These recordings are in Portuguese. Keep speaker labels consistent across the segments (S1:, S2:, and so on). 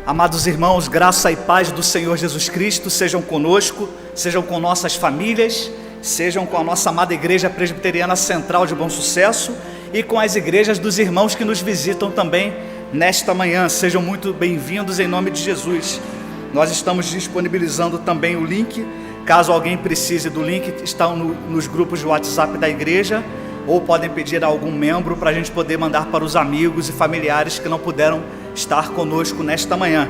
S1: Amados irmãos, graça e paz do Senhor Jesus Cristo sejam conosco, sejam com nossas famílias, sejam com a nossa amada Igreja Presbiteriana Central de Bom Sucesso e com as igrejas dos irmãos que nos visitam também nesta manhã. Sejam muito bem-vindos em nome de Jesus. Nós estamos disponibilizando também o link, caso alguém precise do link, estão nos grupos de WhatsApp da igreja, ou podem pedir a algum membro para a gente poder mandar para os amigos e familiares que não puderam estar conosco nesta manhã.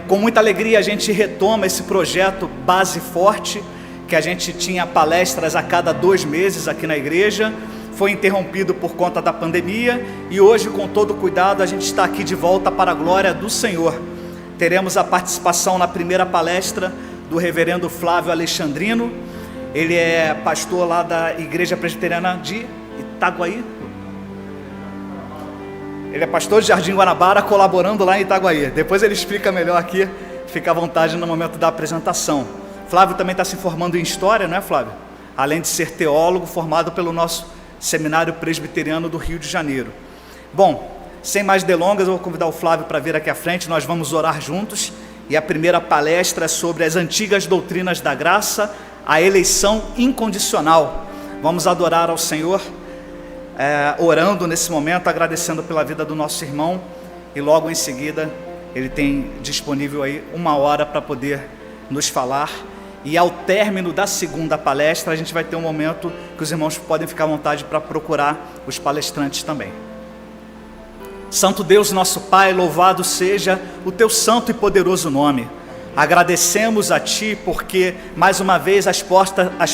S1: Com muita alegria a gente retoma esse projeto Base Forte, que a gente tinha palestras a cada 2 meses aqui na igreja, foi interrompido por conta da pandemia e hoje, com todo cuidado, a gente está aqui de volta para a glória do Senhor. Teremos a participação na primeira palestra do reverendo Flávio Alexandrino. Ele é pastor lá da Igreja Presbiteriana de Itaguaí. Ele é pastor de Jardim Guanabara, colaborando lá em Itaguaí. Depois ele explica melhor aqui, fica à vontade no momento da apresentação. Flávio também está se formando em História, não é, Flávio? Além de ser teólogo, formado pelo nosso Seminário Presbiteriano do Rio de Janeiro. Bom, sem mais delongas, eu vou convidar o Flávio para vir aqui à frente, nós vamos orar juntos. E a primeira palestra é sobre as antigas doutrinas da graça, a eleição incondicional. Vamos adorar ao Senhor, orando nesse momento, agradecendo pela vida do nosso irmão, e logo em seguida ele tem disponível aí 1 hora para poder nos falar, e ao término da segunda palestra a gente vai ter um momento que os irmãos podem ficar à vontade para procurar os palestrantes também. Santo Deus, nosso Pai, louvado seja o teu santo e poderoso nome. Agradecemos a Ti porque, mais uma vez, as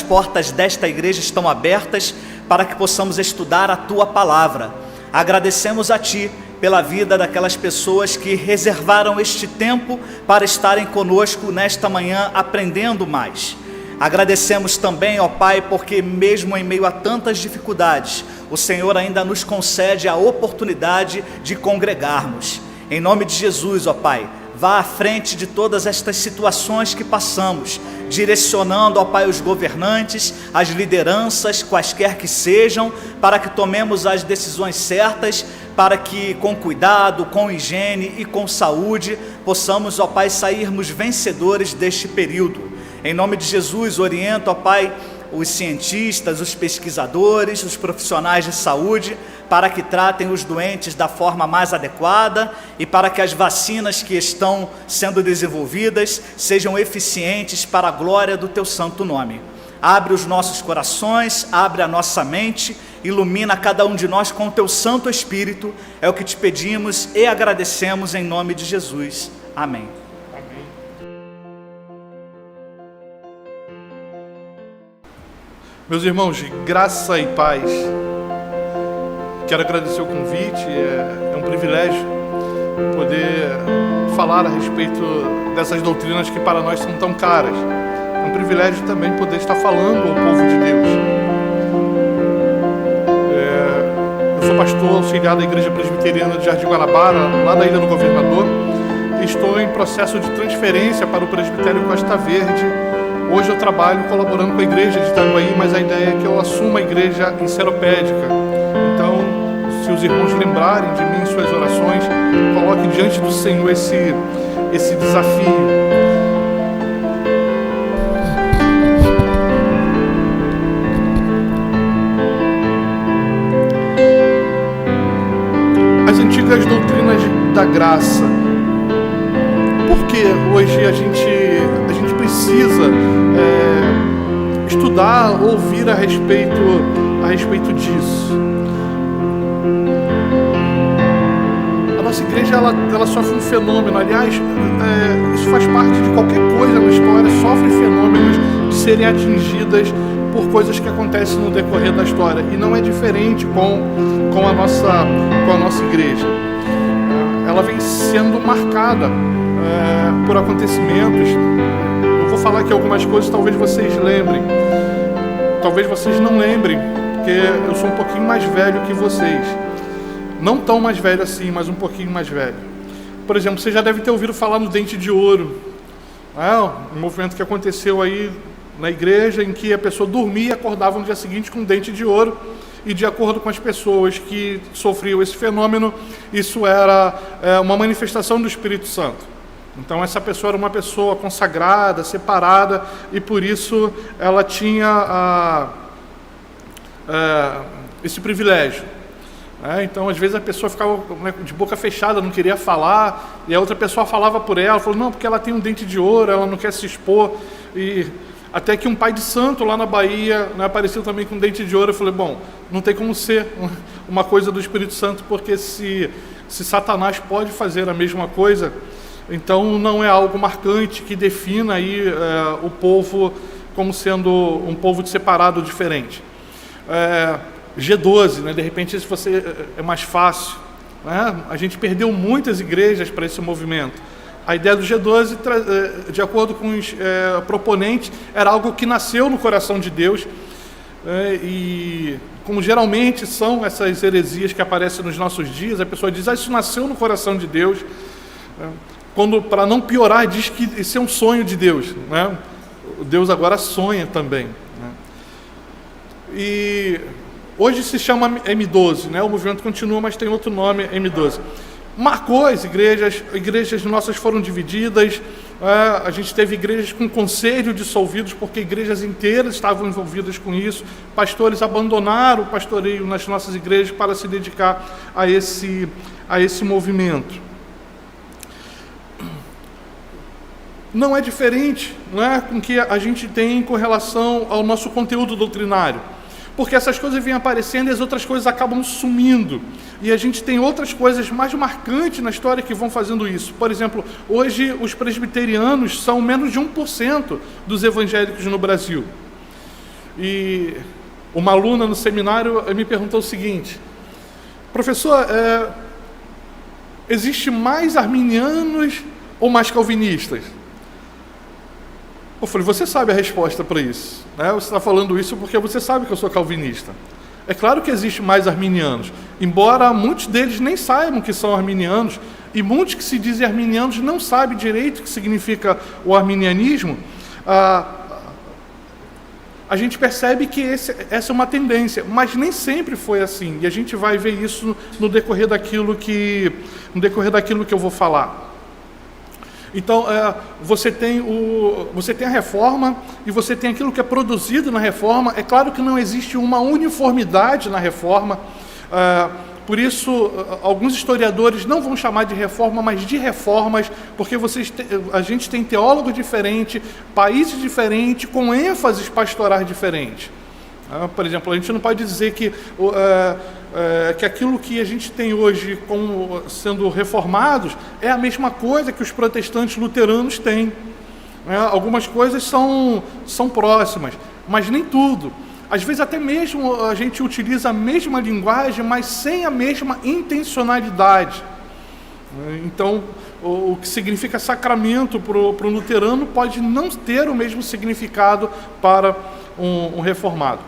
S1: portas desta igreja estão abertas para que possamos estudar a Tua Palavra. Agradecemos a Ti pela vida daquelas pessoas que reservaram este tempo para estarem conosco nesta manhã aprendendo mais. Agradecemos também, ó Pai, porque mesmo em meio a tantas dificuldades, o Senhor ainda nos concede a oportunidade de congregarmos. Em nome de Jesus, ó Pai, vá à frente de todas estas situações que passamos, direcionando, ó Pai, os governantes, as lideranças, quaisquer que sejam, para que tomemos as decisões certas, para que com cuidado, com higiene e com saúde, possamos, ó Pai, sairmos vencedores deste período. Em nome de Jesus, orienta, ó Pai, os cientistas, os pesquisadores, os profissionais de saúde, para que tratem os doentes da forma mais adequada e para que as vacinas que estão sendo desenvolvidas sejam eficientes para a glória do Teu santo nome. Abre os nossos corações, abre a nossa mente, ilumina cada um de nós com o Teu Santo Espírito, é o que te pedimos e agradecemos em nome de Jesus. Amém.
S2: Meus irmãos, de graça e paz, quero agradecer o convite, é um privilégio poder falar a respeito dessas doutrinas que para nós são tão caras. É um privilégio também poder estar falando ao povo de Deus. Eu sou pastor auxiliar da Igreja Presbiteriana de Jardim Guanabara, lá da Ilha do Governador, e estou em processo de transferência para o Presbitério Costa Verde. Hoje eu trabalho colaborando com a igreja de Itaguaí, mas a ideia é que eu assuma a igreja em Seropédica. Então, se os irmãos lembrarem de mim em suas orações, coloquem diante do Senhor esse desafio. As antigas doutrinas da graça. Por que hoje a gente precisa estudar, ouvir a respeito disso? A nossa igreja ela sofre um fenômeno, aliás, isso faz parte de qualquer coisa na história, sofre fenômenos de serem atingidas por coisas que acontecem no decorrer da história, e não é diferente com a nossa igreja. Ela vem sendo marcada por acontecimentos. Eu vou falar aqui algumas coisas, talvez vocês lembrem, talvez vocês não lembrem, porque eu sou um pouquinho mais velho que vocês, não tão mais velho assim, mas um pouquinho mais velho. Por exemplo, você já deve ter ouvido falar no dente de ouro, um movimento que aconteceu aí na igreja, em que a pessoa dormia e acordava no dia seguinte com um dente de ouro, e de acordo com as pessoas que sofriam esse fenômeno, isso era uma manifestação do Espírito Santo. Então essa pessoa era uma pessoa consagrada, separada, e por isso ela tinha esse privilégio. Então às vezes a pessoa ficava de boca fechada, não queria falar, e a outra pessoa falava por ela, falou, não, porque ela tem um dente de ouro, ela não quer se expor. E até que um pai de santo lá na Bahia, apareceu também com um dente de ouro. Eu falei, bom, não tem como ser uma coisa do Espírito Santo, porque se Satanás pode fazer a mesma coisa, então não é algo marcante que defina aí o povo como sendo um povo separado, diferente. G12, de repente se você é mais fácil. A gente perdeu muitas igrejas para esse movimento. A ideia do G12, de acordo com os proponentes, era algo que nasceu no coração de Deus, e como geralmente são essas heresias que aparecem nos nossos dias, a pessoa diz, isso nasceu no coração de Deus, quando, para não piorar, diz que isso é um sonho de Deus. Deus agora sonha também. E hoje se chama M12, o movimento continua, mas tem outro nome, M12. Marcou as igrejas nossas foram divididas, a gente teve igrejas com conselho dissolvidos, porque igrejas inteiras estavam envolvidas com isso, pastores abandonaram o pastoreio nas nossas igrejas para se dedicar a esse movimento. Não é diferente com o que a gente tem com relação ao nosso conteúdo doutrinário. Porque essas coisas vêm aparecendo e as outras coisas acabam sumindo. E a gente tem outras coisas mais marcantes na história que vão fazendo isso. Por exemplo, hoje os presbiterianos são menos de 1% dos evangélicos no Brasil. E uma aluna no seminário me perguntou o seguinte, professor, existe mais arminianos ou mais calvinistas? Eu falei, você sabe a resposta para isso. Você está falando isso porque você sabe que eu sou calvinista. É claro que existe mais arminianos, embora muitos deles nem saibam que são arminianos, e muitos que se dizem arminianos não sabem direito o que significa o arminianismo. A gente percebe que essa é uma tendência, mas nem sempre foi assim, e a gente vai ver isso no decorrer daquilo que eu vou falar. Então, você tem a reforma e você tem aquilo que é produzido na reforma. É claro que não existe uma uniformidade na reforma, por isso alguns historiadores não vão chamar de reforma, mas de reformas, porque a gente tem teólogos diferentes, países diferentes, com ênfases pastorais diferentes. Por exemplo, a gente não pode dizer que aquilo que a gente tem hoje como sendo reformados é a mesma coisa que os protestantes luteranos têm. Algumas coisas são próximas, mas nem tudo. Às vezes até mesmo a gente utiliza a mesma linguagem, mas sem a mesma intencionalidade. Então, o que significa sacramento para o luterano pode não ter o mesmo significado para um reformado.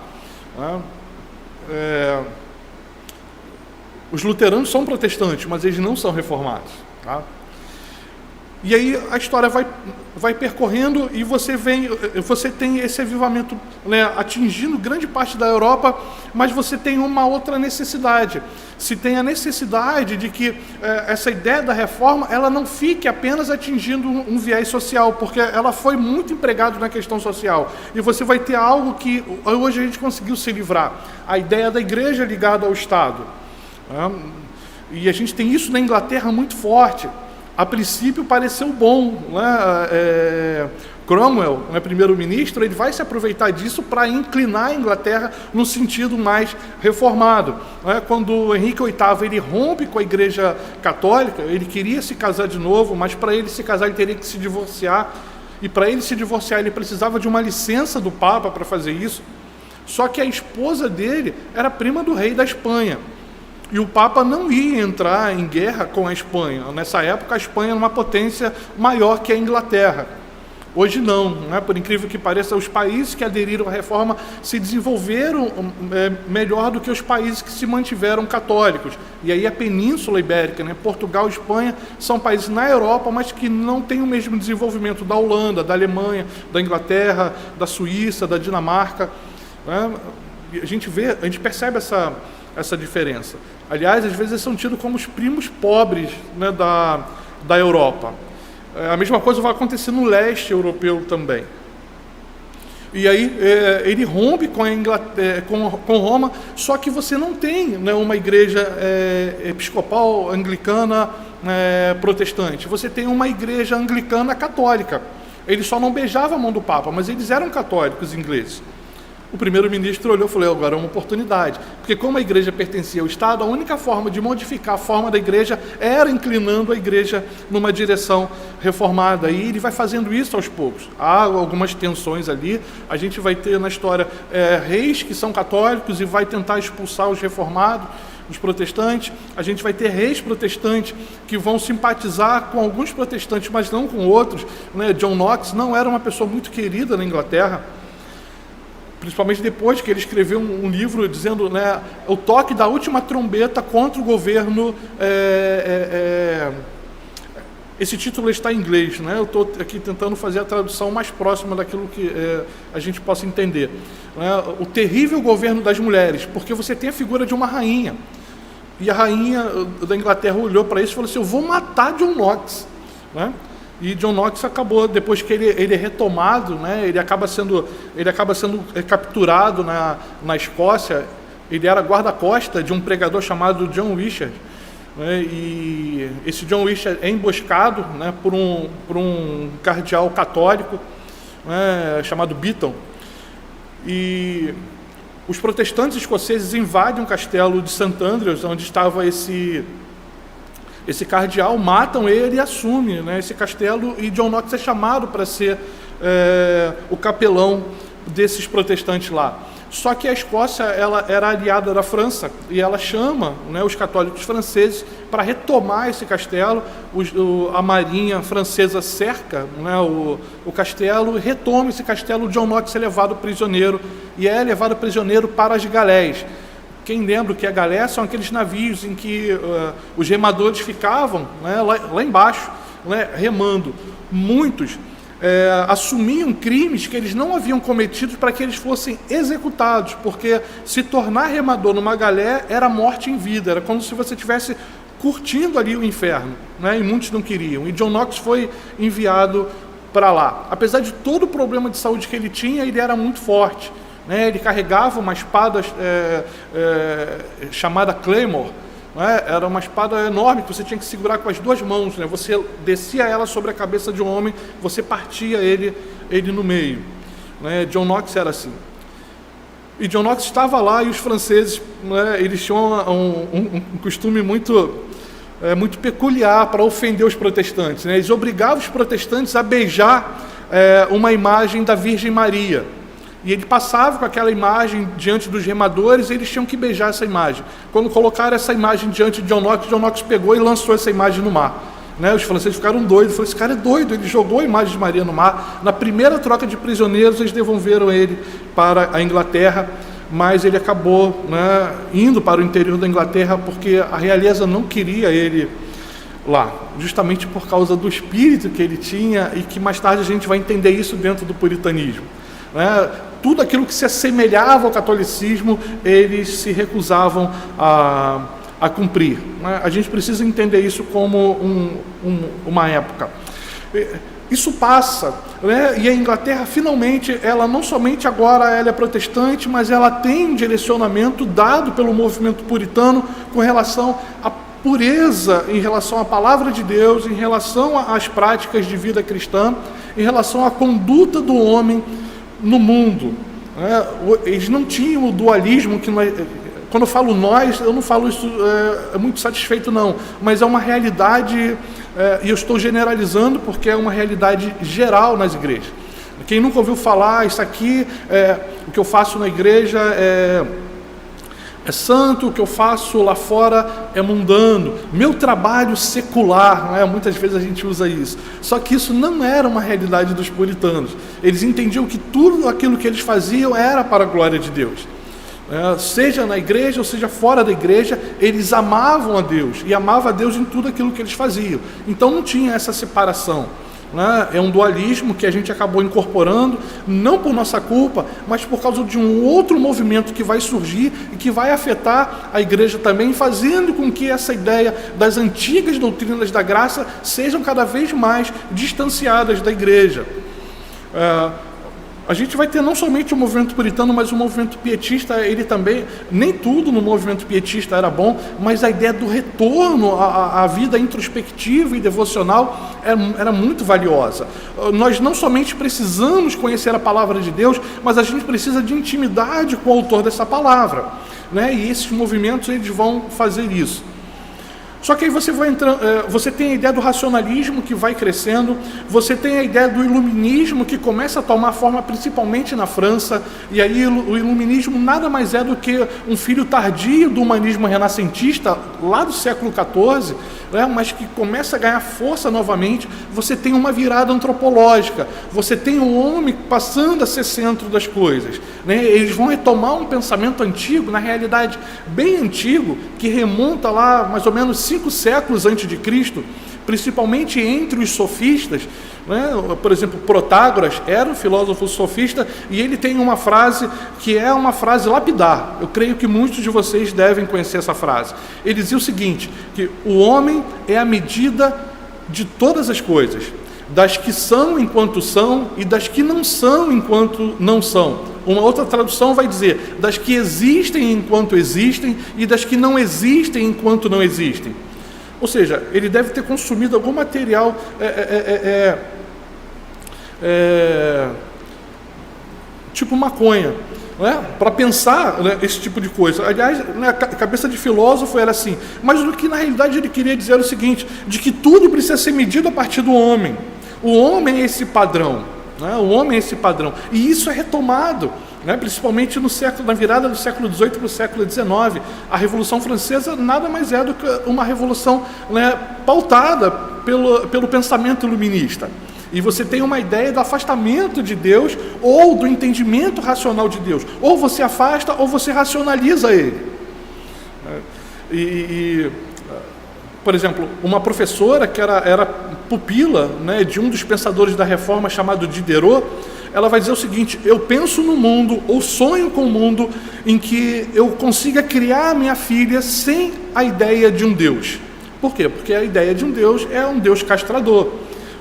S2: Os luteranos são protestantes, mas eles não são reformados. E aí a história vai percorrendo e você tem esse avivamento atingindo grande parte da Europa, mas você tem uma outra necessidade. Se tem a necessidade de que essa ideia da reforma ela não fique apenas atingindo um viés social, porque ela foi muito empregada na questão social. E você vai ter algo que hoje a gente conseguiu se livrar. A ideia da igreja ligada ao Estado. E a gente tem isso na Inglaterra muito forte. A princípio pareceu bom, Cromwell, primeiro-ministro, ele vai se aproveitar disso para inclinar a Inglaterra no sentido mais reformado. Quando Henrique VIII ele rompe com a Igreja Católica, ele queria se casar de novo, mas para ele se casar ele teria que se divorciar, e para ele se divorciar ele precisava de uma licença do Papa para fazer isso, só que a esposa dele era prima do rei da Espanha. E o Papa não ia entrar em guerra com a Espanha. Nessa época, a Espanha era uma potência maior que a Inglaterra. Hoje não, Por incrível que pareça, os países que aderiram à reforma se desenvolveram melhor do que os países que se mantiveram católicos. E aí a Península Ibérica, Portugal e Espanha, são países na Europa, mas que não têm o mesmo desenvolvimento da Holanda, da Alemanha, da Inglaterra, da Suíça, da Dinamarca. E a gente percebe essa diferença. Aliás, às vezes eles são tidos como os primos pobres, né, da Europa. A mesma coisa vai acontecer no leste europeu também. E aí ele rompe com a Inglaterra, com Roma, só que você não tem, né, uma igreja episcopal anglicana protestante. Você tem uma igreja anglicana católica. Ele só não beijava a mão do Papa, mas eles eram católicos ingleses. O primeiro-ministro olhou e falou: agora é uma oportunidade. Porque como a igreja pertencia ao Estado, a única forma de modificar a forma da igreja era inclinando a igreja numa direção reformada. E ele vai fazendo isso aos poucos. Há algumas tensões ali. A gente vai ter na história reis que são católicos e vai tentar expulsar os reformados, os protestantes. A gente vai ter reis protestantes que vão simpatizar com alguns protestantes, mas não com outros, né? John Knox não era uma pessoa muito querida na Inglaterra, principalmente depois que ele escreveu um livro dizendo, né, o toque da última trombeta contra o governo. Esse título está em inglês, né? Eu estou aqui tentando fazer a tradução mais próxima daquilo que a gente possa entender. Né? O terrível governo das mulheres, porque você tem a figura de uma rainha. E a rainha da Inglaterra olhou para isso e falou assim: eu vou matar John Knox. Né? E John Knox acabou, depois que ele é retomado, né, ele acaba sendo capturado na Escócia. Ele era guarda-costa de um pregador chamado John Wishart, né, e esse John Wishart é emboscado, né, por um cardeal católico, né, chamado Beaton. E os protestantes escoceses invadem o castelo de St. Andrews, onde estava esse cardeal, matam ele e assumem, né, esse castelo, e John Knox é chamado para ser o capelão desses protestantes lá. Só que a Escócia, ela era aliada da França, e ela chama, né, os católicos franceses para retomar esse castelo. A marinha francesa cerca, né, o castelo, retoma esse castelo. John Knox é levado prisioneiro, e é levado prisioneiro para as galés. Quem lembra que a galé são aqueles navios em que os remadores ficavam, né, lá embaixo, né, remando. Muitos assumiam crimes que eles não haviam cometido para que eles fossem executados, porque se tornar remador numa galé era morte em vida, era como se você estivesse curtindo ali o inferno, né, e muitos não queriam. E John Knox foi enviado para lá. Apesar de todo o problema de saúde que ele tinha, ele era muito forte. Né, ele carregava uma espada chamada Claymore, né, era uma espada enorme que você tinha que segurar com as duas mãos, né, você descia ela sobre a cabeça de um homem, você partia ele no meio. Né, John Knox era assim. E John Knox estava lá, e os franceses, né, eles tinham um costume muito peculiar para ofender os protestantes. Né, eles obrigavam os protestantes a beijar uma imagem da Virgem Maria. E ele passava com aquela imagem diante dos remadores, e eles tinham que beijar essa imagem. Quando colocaram essa imagem diante de John Knox pegou e lançou essa imagem no mar. Né? Os franceses ficaram doidos, falaram: esse cara é doido, ele jogou a imagem de Maria no mar. Na primeira troca de prisioneiros, eles devolveram ele para a Inglaterra, mas ele acabou, né, indo para o interior da Inglaterra, porque a realeza não queria ele lá, justamente por causa do espírito que ele tinha, e que mais tarde a gente vai entender isso dentro do puritanismo. Né? Tudo aquilo que se assemelhava ao catolicismo, eles se recusavam a cumprir. Né? A gente precisa entender isso como uma época. Isso passa, né? E a Inglaterra, finalmente, ela não somente agora ela é protestante, mas ela tem um direcionamento dado pelo movimento puritano com relação à pureza, em relação à palavra de Deus, em relação às práticas de vida cristã, em relação à conduta do homem no mundo. Né? Eles não tinham o dualismo que nós, quando eu falo nós, eu não falo isso muito satisfeito não, mas é uma realidade, e eu estou generalizando porque é uma realidade geral nas igrejas. Quem nunca ouviu falar, isso aqui, o que eu faço na igreja é santo, o que eu faço lá fora é mundano, meu trabalho secular, né? Muitas vezes a gente usa isso. Só que isso não era uma realidade dos puritanos. Eles entendiam que tudo aquilo que eles faziam era para a glória de Deus. Seja na igreja ou seja fora da igreja, eles amavam a Deus, e amavam a Deus em tudo aquilo que eles faziam. Então não tinha essa separação. né? É um dualismo que a gente acabou incorporando, não por nossa culpa, mas por causa de um outro movimento que vai surgir e que vai afetar a igreja também, fazendo com que essa ideia das antigas doutrinas da graça sejam cada vez mais distanciadas da igreja. A gente vai ter não somente o movimento puritano, mas o movimento pietista, ele também, nem tudo no movimento pietista era bom, mas a ideia do retorno à vida introspectiva e devocional era muito valiosa. Nós não somente precisamos conhecer a palavra de Deus, mas a gente precisa de intimidade com o autor dessa palavra, né? E esses movimentos, eles vão fazer isso. Só que aí você vai entrando, você tem a ideia do racionalismo que vai crescendo, você tem a ideia do iluminismo que começa a tomar forma principalmente na França, e aí o iluminismo nada mais é do que um filho tardio do humanismo renascentista, lá do século XIV, né, mas que começa a ganhar força novamente. Você tem uma virada antropológica, você tem o homem passando a ser centro das coisas, né? Eles vão retomar um pensamento antigo, na realidade bem antigo, que remonta lá mais ou menos 5 séculos antes de Cristo, principalmente entre os sofistas, né? Por exemplo, Protágoras era um filósofo sofista, e ele tem uma frase que é uma frase lapidar. Eu creio que muitos de vocês devem conhecer essa frase. Ele dizia o seguinte, que o homem é a medida de todas as coisas, das que são enquanto são e das que não são enquanto não são. Uma outra tradução vai dizer, das que existem enquanto existem e das que não existem enquanto não existem. Ou seja, ele deve ter consumido algum material tipo maconha, né? Para pensar, né, esse tipo de coisa. Aliás, a cabeça de filósofo era assim, mas o que na realidade ele queria dizer era o seguinte, de que tudo precisa ser medido a partir do homem. O homem é esse padrão, né? O homem é esse padrão, e isso é retomado, né, principalmente na virada do século XVIII para o século XIX. A Revolução Francesa nada mais é do que uma revolução, né, pautada pelo pensamento iluminista. E você tem uma ideia do afastamento de Deus ou do entendimento racional de Deus. Ou você afasta ou você racionaliza ele. Por exemplo, uma professora que era pupila, né, de um dos pensadores da Reforma chamado Diderot, ela vai dizer o seguinte, eu penso no mundo, ou sonho com o mundo, em que eu consiga criar a minha filha sem a ideia de um Deus. Por quê? Porque a ideia de um Deus é um Deus castrador.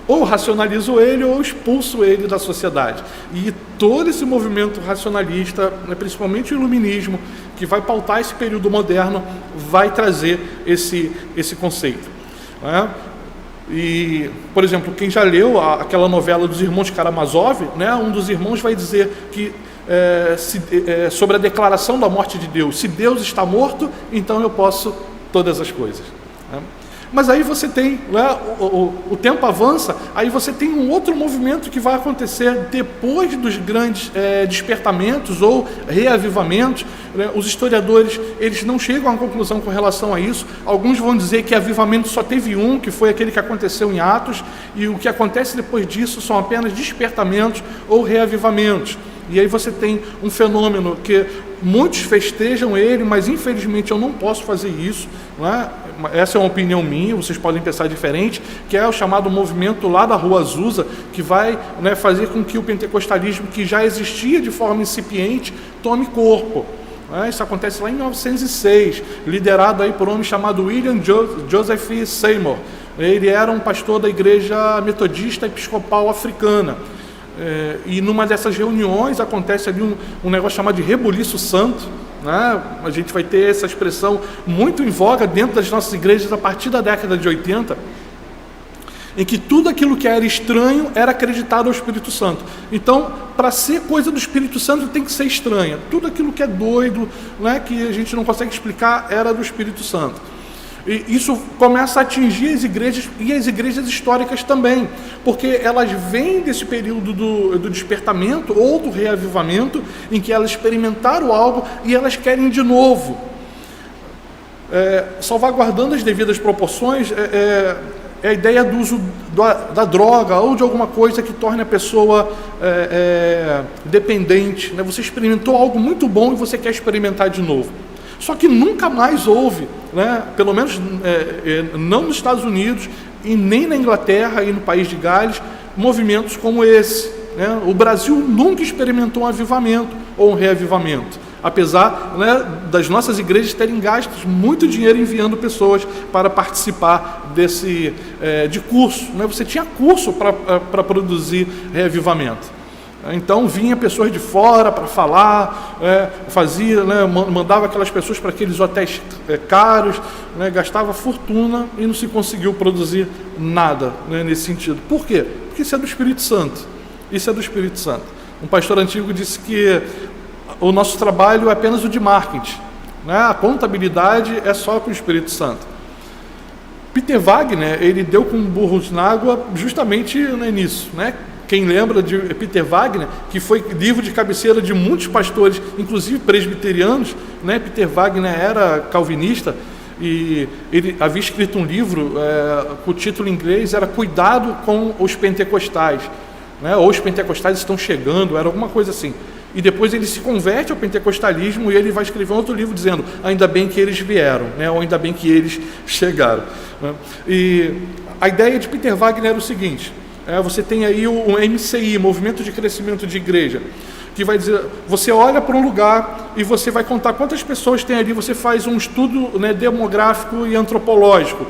S2: Ou racionalizo ele, ou expulso ele da sociedade. E todo esse movimento racionalista, né, principalmente o iluminismo, que vai pautar esse período moderno, vai trazer esse conceito, né? E, por exemplo, quem já leu aquela novela dos irmãos Karamazov, né, um dos irmãos vai dizer que sobre a declaração da morte de Deus, se Deus está morto, então eu posso todas as coisas, né? Mas aí você tem, né, o tempo avança, aí você tem um outro movimento que vai acontecer depois dos grandes despertamentos ou reavivamentos, né? Os historiadores, eles não chegam a uma conclusão com relação a isso. Alguns vão dizer que avivamento só teve um, que foi aquele que aconteceu em Atos, e o que acontece depois disso são apenas despertamentos ou reavivamentos. E aí você tem um fenômeno que muitos festejam ele, mas infelizmente eu não posso fazer isso, não é? Essa é uma opinião minha, vocês podem pensar diferente, que é o chamado movimento lá da Rua Azusa, que vai, né, fazer com que o pentecostalismo, que já existia de forma incipiente, tome corpo. Isso acontece lá em 1906, liderado aí por um homem chamado William Joseph Seymour. Ele era um pastor da igreja metodista episcopal africana. E numa dessas reuniões acontece ali um negócio chamado de rebuliço santo, né? A gente vai ter essa expressão muito em voga dentro das nossas igrejas a partir da década de 80, em que tudo aquilo que era estranho era acreditado ao Espírito Santo. Então, para ser coisa do Espírito Santo tem que ser estranha. Tudo aquilo que é doido, né, que a gente não consegue explicar, era do Espírito Santo. E isso começa a atingir as igrejas, e as igrejas históricas também, porque elas vêm desse período do despertamento ou do reavivamento, em que elas experimentaram algo e elas querem de novo. Salvaguardando as devidas proporções, é a ideia do uso da droga ou de alguma coisa que torne a pessoa dependente, né? Você experimentou algo muito bom e você quer experimentar de novo. Só que nunca mais houve, né, pelo menos não nos Estados Unidos e nem na Inglaterra e no país de Gales, movimentos como esse, né? O Brasil nunca experimentou um avivamento ou um reavivamento, apesar, né, das nossas igrejas terem gastos muito dinheiro enviando pessoas para participar de curso, né? Você tinha curso para produzir reavivamento. Então vinha pessoas de fora para falar, fazia, né, mandava aquelas pessoas para aqueles hotéis caros, né, gastava fortuna e não se conseguiu produzir nada, né, nesse sentido. Por quê? Porque isso é do Espírito Santo. Isso é do Espírito Santo. Um pastor antigo disse que o nosso trabalho é apenas o de marketing, né? A contabilidade é só com o Espírito Santo. Peter Wagner, ele deu com burros na água justamente, né, nisso, né? Quem lembra de Peter Wagner, que foi livro de cabeceira de muitos pastores, inclusive presbiterianos, né? Peter Wagner era calvinista e ele havia escrito um livro, o título em inglês era Cuidado com os Pentecostais, né? Ou os pentecostais estão chegando, era alguma coisa assim. E depois ele se converte ao pentecostalismo e ele vai escrever um outro livro dizendo ainda bem que eles vieram, né? Ou ainda bem que eles chegaram, né? E a ideia de Peter Wagner era o seguinte: você tem aí o MCI, Movimento de Crescimento de Igreja, que vai dizer, você olha para um lugar e você vai contar quantas pessoas tem ali, você faz um estudo, né, demográfico e antropológico,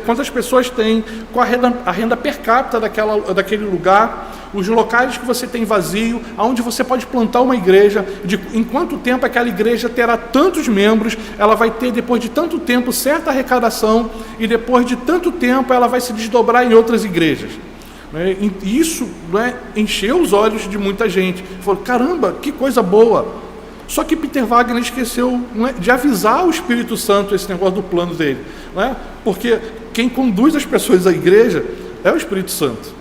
S2: quantas pessoas tem, qual a renda per capita daquele lugar, os locais que você tem vazio, aonde você pode plantar uma igreja, em quanto tempo aquela igreja terá tantos membros, ela vai ter depois de tanto tempo certa arrecadação e depois de tanto tempo ela vai se desdobrar em outras igrejas. Isso, né, encheu os olhos de muita gente. Falou, caramba, que coisa boa. Só que Peter Wagner esqueceu, né, de avisar o Espírito Santo esse negócio do plano dele, né? Porque quem conduz as pessoas à igreja é o Espírito Santo,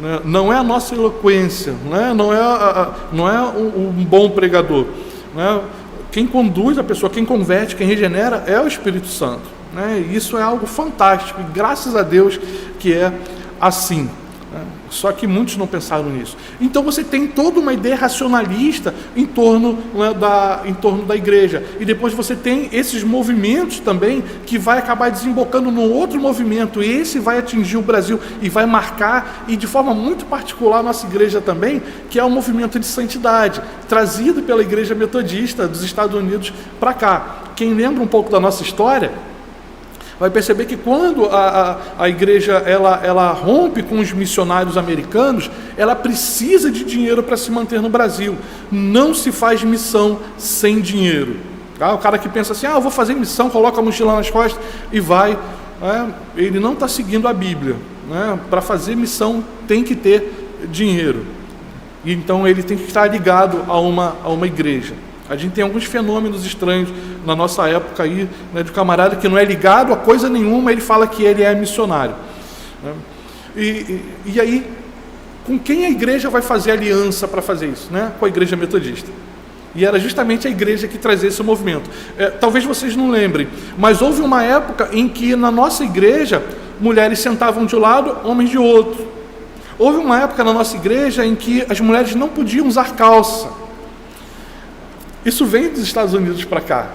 S2: né? Não é a nossa eloquência, né? Não é um bom pregador, né? Quem conduz a pessoa, quem converte, quem regenera é o Espírito Santo, né? E isso é algo fantástico e graças a Deus que é assim. Só que muitos não pensaram nisso. Então você tem toda uma ideia racionalista em torno, né, da igreja. E depois você tem esses movimentos também que vai acabar desembocando num outro movimento. E esse vai atingir o Brasil e vai marcar, e de forma muito particular a nossa igreja também, que é o movimento de santidade, trazido pela Igreja Metodista dos Estados Unidos para cá. Quem lembra um pouco da nossa história vai perceber que quando a igreja ela rompe com os missionários americanos, ela precisa de dinheiro para se manter no Brasil. Não se faz missão sem dinheiro. Tá? O cara que pensa assim, eu vou fazer missão, coloca a mochila nas costas e vai. Ele não está seguindo a Bíblia. Né? Para fazer missão tem que ter dinheiro. Então ele tem que estar ligado a uma igreja. A gente tem alguns fenômenos estranhos na nossa época aí, né, de camarada que não é ligado a coisa nenhuma, ele fala que ele é missionário, né? E aí, com quem a igreja vai fazer aliança para fazer isso? Né? Com a Igreja Metodista. E era justamente a igreja que trazia esse movimento. Talvez vocês não lembrem, mas houve uma época em que na nossa igreja, mulheres sentavam de um lado, homens de outro. Houve uma época na nossa igreja em que as mulheres não podiam usar calça. Isso vem dos Estados Unidos para cá.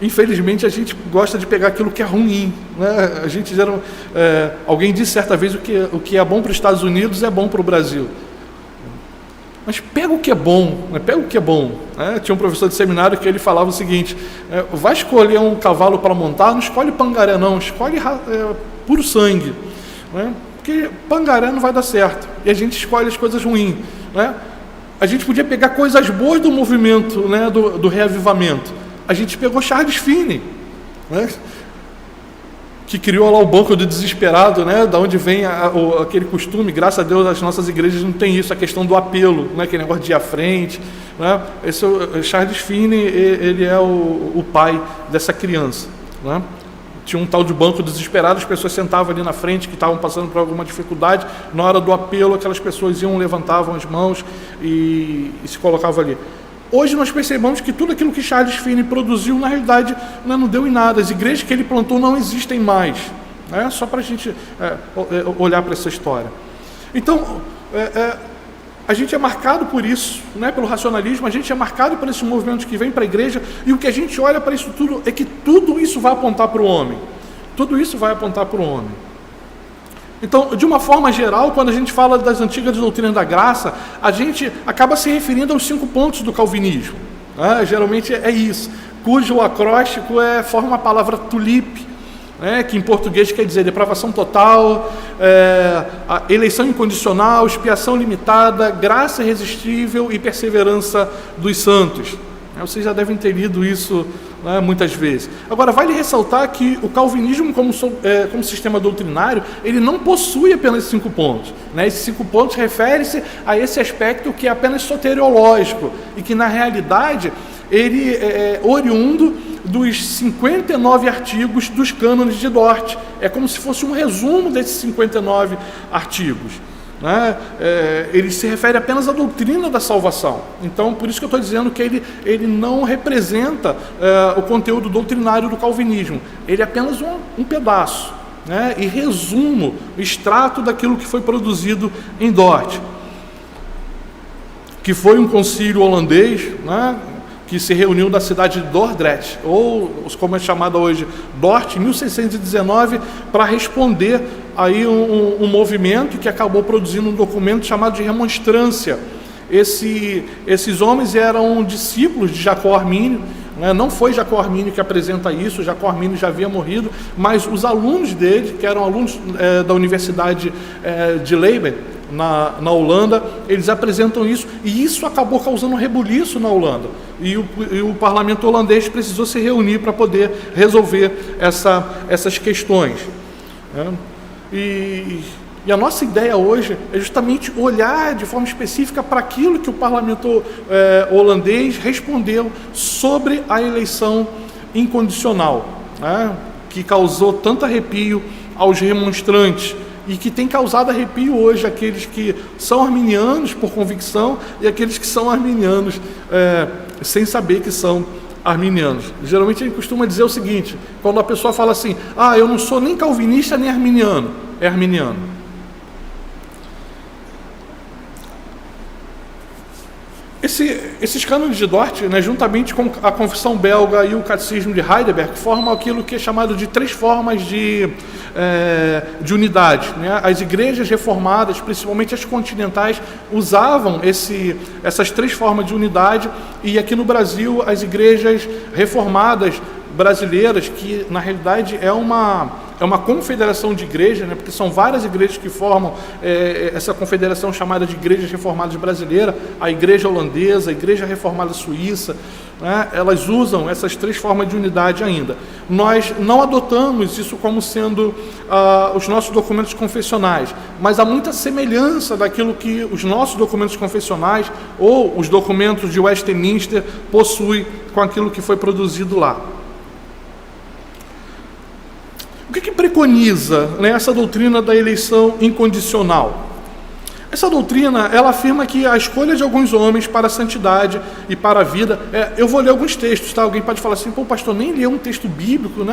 S2: Infelizmente, a gente gosta de pegar aquilo que é ruim, né? A gente alguém disse certa vez o que é bom para os Estados Unidos é bom para o Brasil. Mas pega o que é bom, né? Pega o que é bom. Né? Tinha um professor de seminário que ele falava o seguinte, vai escolher um cavalo para montar, não escolhe pangaré não, escolhe puro sangue. Né? Porque pangaré não vai dar certo. E a gente escolhe as coisas ruins. Né? A gente podia pegar coisas boas do movimento, né, do reavivamento. A gente pegou Charles Finney, né, que criou lá o banco do desesperado, né, da onde vem aquele costume. Graças a Deus as nossas igrejas não tem isso, a questão do apelo, né, aquele negócio de ir à frente. Né. Charles Finney, ele é o pai dessa criança. Né. Tinha um tal de banco desesperado, as pessoas sentavam ali na frente, que estavam passando por alguma dificuldade. Na hora do apelo, aquelas pessoas levantavam as mãos e se colocavam ali. Hoje nós percebemos que tudo aquilo que Charles Finney produziu, na realidade, não deu em nada. As igrejas que ele plantou não existem mais. Né? Só para a gente olhar para essa história. Então, a gente é marcado por isso, né, pelo racionalismo, a gente é marcado por esses movimentos que vêm para a igreja, e o que a gente olha para isso tudo é que tudo isso vai apontar para o homem. Tudo isso vai apontar para o homem. Então, de uma forma geral, quando a gente fala das antigas doutrinas da graça, a gente acaba se referindo aos 5 pontos do calvinismo. Geralmente é isso, cujo acróstico forma a palavra tulipe, que em português quer dizer depravação total, a eleição incondicional, expiação limitada, graça irresistível e perseverança dos santos. Vocês já devem ter lido isso muitas vezes. Agora, vale ressaltar que o calvinismo, como sistema doutrinário, ele não possui apenas 5 pontos. Esses 5 pontos referem-se a esse aspecto que é apenas soteriológico e que, na realidade, ele é oriundo dos 59 artigos dos cânones de Dort. É como se fosse um resumo desses 59 artigos. Ele se refere apenas à doutrina da salvação. Então, por isso que eu estou dizendo que ele não representa o conteúdo doutrinário do calvinismo. Ele é apenas um pedaço, e resumo, extrato daquilo que foi produzido em Dort, que foi um concílio holandês, que se reuniu na cidade de Dordrecht, ou como é chamada hoje, Dort, em 1619, para responder aí um movimento que acabou produzindo um documento chamado de remonstrância. Esses homens eram discípulos de Jacó Armínio, não foi Jacó Armínio que apresenta isso, Jacó Armínio já havia morrido, mas os alunos dele, que eram alunos da Universidade de Leiden, na Holanda, eles apresentam isso, e isso acabou causando um rebuliço na Holanda, e o parlamento holandês precisou se reunir para poder resolver essas questões. E a nossa ideia hoje é justamente olhar de forma específica para aquilo que o parlamento holandês respondeu sobre a eleição incondicional, que causou tanto arrepio aos remonstrantes, e que tem causado arrepio hoje àqueles que são arminianos por convicção e aqueles que são arminianos sem saber que são arminianos. Geralmente a gente costuma dizer o seguinte, quando a pessoa fala assim, eu não sou nem calvinista nem arminiano, é arminiano. Esses cânones de Dort, juntamente com a Confissão Belga e o Catecismo de Heidelberg, formam aquilo que é chamado de 3 formas de unidade. As igrejas reformadas, principalmente as continentais, usavam essas 3 formas de unidade, e aqui no Brasil as igrejas reformadas brasileiras, que na realidade é uma confederação de igrejas, porque são várias igrejas que formam essa confederação chamada de Igrejas Reformadas Brasileiras, a Igreja Holandesa, a Igreja Reformada Suíça, elas usam essas 3 formas de unidade ainda. Nós não adotamos isso como sendo os nossos documentos confessionais, mas há muita semelhança daquilo que os nossos documentos confessionais ou os documentos de Westminster possuem com aquilo que foi produzido lá. O que preconiza essa doutrina da eleição incondicional? Essa doutrina, ela afirma que a escolha de alguns homens para a santidade e para a vida... eu vou ler alguns textos, tá? Alguém pode falar assim, pastor, nem leu um texto bíblico,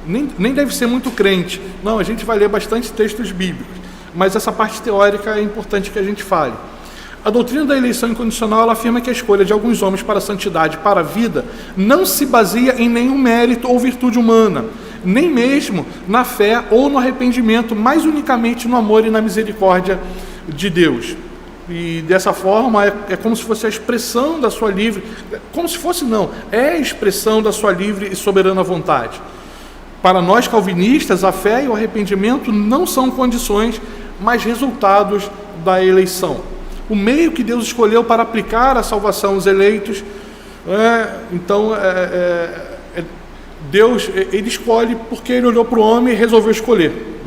S2: nem deve ser muito crente. Não, a gente vai ler bastante textos bíblicos, mas essa parte teórica é importante que a gente fale. A doutrina da eleição incondicional, ela afirma que a escolha de alguns homens para a santidade e para a vida não se baseia em nenhum mérito ou virtude humana, nem mesmo na fé ou no arrependimento, mas unicamente no amor e na misericórdia de Deus. E dessa forma é como se fosse a expressão da sua livre, como se fosse não, é a expressão da sua livre e soberana vontade. Para nós calvinistas, a fé e o arrependimento não são condições, mas resultados da eleição. O meio que Deus escolheu para aplicar a salvação aos eleitos, Deus, ele escolhe porque ele olhou para o homem e resolveu escolher,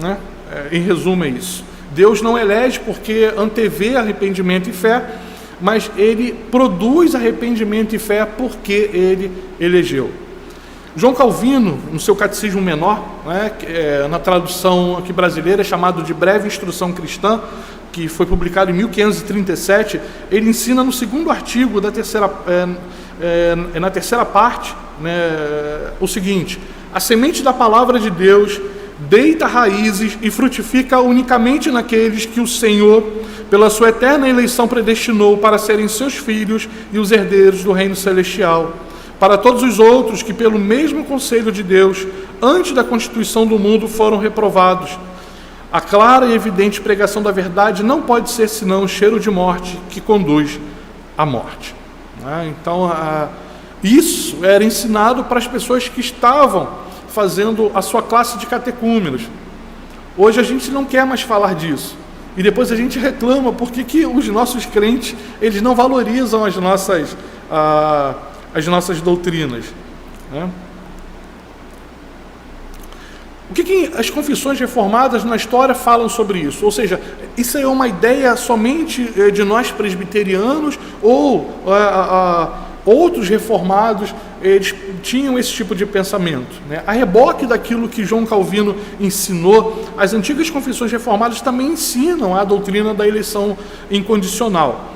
S2: em resumo é isso. Deus não elege porque antevê arrependimento e fé, mas ele produz arrependimento e fé porque ele elegeu. João Calvino, no seu Catecismo Menor, na tradução aqui brasileira, é chamado de Breve Instrução Cristã, que foi publicado em 1537, ele ensina no 2º artigo da na terceira parte, o seguinte: a semente da palavra de Deus deita raízes e frutifica unicamente naqueles que o Senhor, pela sua eterna eleição, predestinou para serem seus filhos e os herdeiros do reino celestial. Para todos os outros que, pelo mesmo conselho de Deus, antes da constituição do mundo, foram reprovados. A clara e evidente pregação da verdade não pode ser senão um cheiro de morte que conduz à morte. Então, isso era ensinado para as pessoas que estavam fazendo a sua classe de catecúmenos. Hoje a gente não quer mais falar disso. E depois a gente reclama porque que os nossos crentes, eles não valorizam as nossas doutrinas. Né? O que as confissões reformadas na história falam sobre isso? Ou seja, isso é uma ideia somente de nós presbiterianos ou outros reformados, eles tinham esse tipo de pensamento, né? A reboque daquilo que João Calvino ensinou, as antigas confissões reformadas também ensinam a doutrina da eleição incondicional.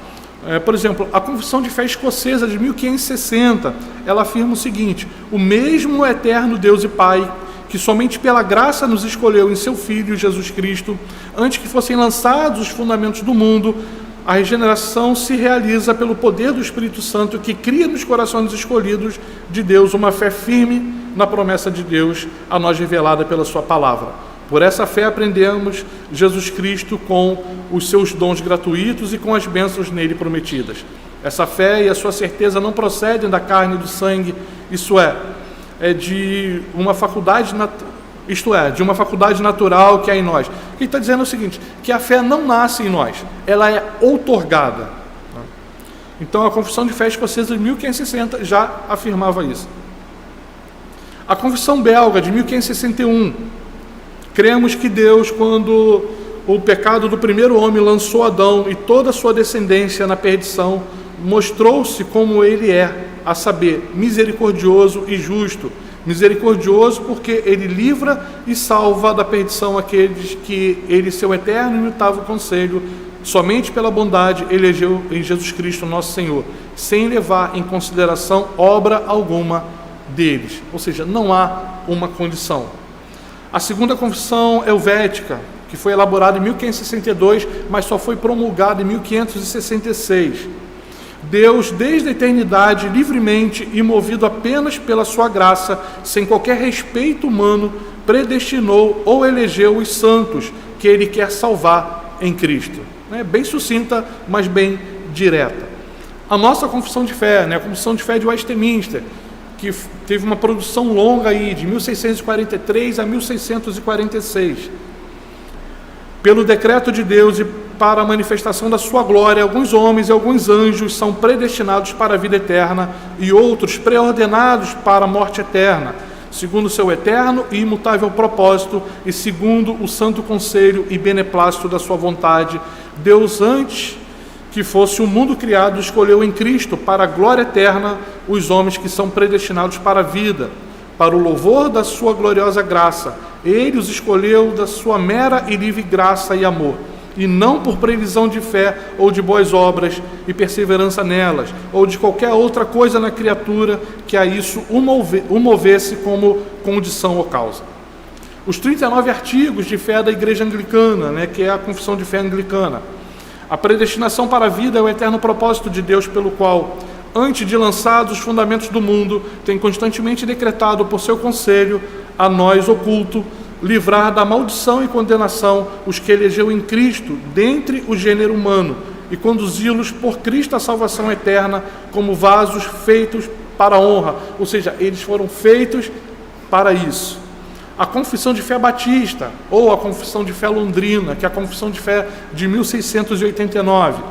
S2: Por exemplo, a Confissão de Fé Escocesa de 1560, ela afirma o seguinte: o mesmo eterno Deus e Pai, que somente pela graça nos escolheu em seu Filho Jesus Cristo, antes que fossem lançados os fundamentos do mundo, a regeneração se realiza pelo poder do Espírito Santo, que cria nos corações escolhidos de Deus uma fé firme na promessa de Deus, a nós revelada pela sua palavra. Por essa fé aprendemos Jesus Cristo com os seus dons gratuitos e com as bênçãos nele prometidas. Essa fé e a sua certeza não procedem da carne e do sangue, é de uma faculdade de uma faculdade natural que há em nós. Ele está dizendo o seguinte, que a fé não nasce em nós, ela é outorgada. Então a Confissão de Fé Escocesa de 1560 já afirmava isso. A Confissão Belga de 1561, cremos que Deus, quando o pecado do primeiro homem lançou Adão e toda a sua descendência na perdição, mostrou-se como ele é, a saber, misericordioso e justo. Misericordioso porque ele livra e salva da perdição aqueles que ele, seu eterno e imutável conselho, somente pela bondade elegeu em Jesus Cristo nosso Senhor, sem levar em consideração obra alguma deles. Ou seja, não há uma condição. A segunda confissão helvética, que foi elaborada em 1562, mas só foi promulgada em 1566. Deus, desde a eternidade, livremente e movido apenas pela sua graça, sem qualquer respeito humano, predestinou ou elegeu os santos que Ele quer salvar em Cristo. Bem sucinta, mas bem direta. A nossa confissão de fé, a Confissão de Fé de Westminster, que teve uma produção longa aí, de 1643 a 1646. Pelo decreto de Deus e para a manifestação da sua glória, alguns homens e alguns anjos são predestinados para a vida eterna e outros preordenados para a morte eterna, segundo o seu eterno e imutável propósito e segundo o santo conselho e beneplácito da sua vontade. Deus, antes que fosse o mundo criado, escolheu em Cristo para a glória eterna os homens que são predestinados para a vida, para o louvor da sua gloriosa graça. Ele os escolheu da sua mera e livre graça e amor, e não por previsão de fé ou de boas obras e perseverança nelas, ou de qualquer outra coisa na criatura que a isso o movesse como condição ou causa. Os 39 artigos de fé da Igreja Anglicana, que é a Confissão de Fé Anglicana. A predestinação para a vida é o eterno propósito de Deus, pelo qual, antes de lançados os fundamentos do mundo, tem constantemente decretado por seu conselho a nós oculto, livrar da maldição e condenação os que elegeu em Cristo dentre o gênero humano e conduzi-los por Cristo à salvação eterna como vasos feitos para a honra. Ou seja, eles foram feitos para isso. A Confissão de Fé Batista, ou a Confissão de Fé Londrina, que é a Confissão de Fé de 1689.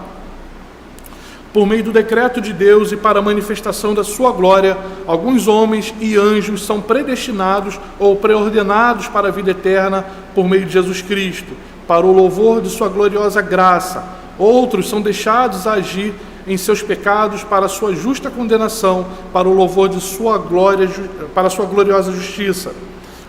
S2: Por meio do decreto de Deus e para a manifestação da sua glória, alguns homens e anjos são predestinados ou preordenados para a vida eterna por meio de Jesus Cristo, para o louvor de sua gloriosa graça. Outros são deixados a agir em seus pecados para a sua justa condenação, para o louvor de sua glória, para a sua gloriosa justiça.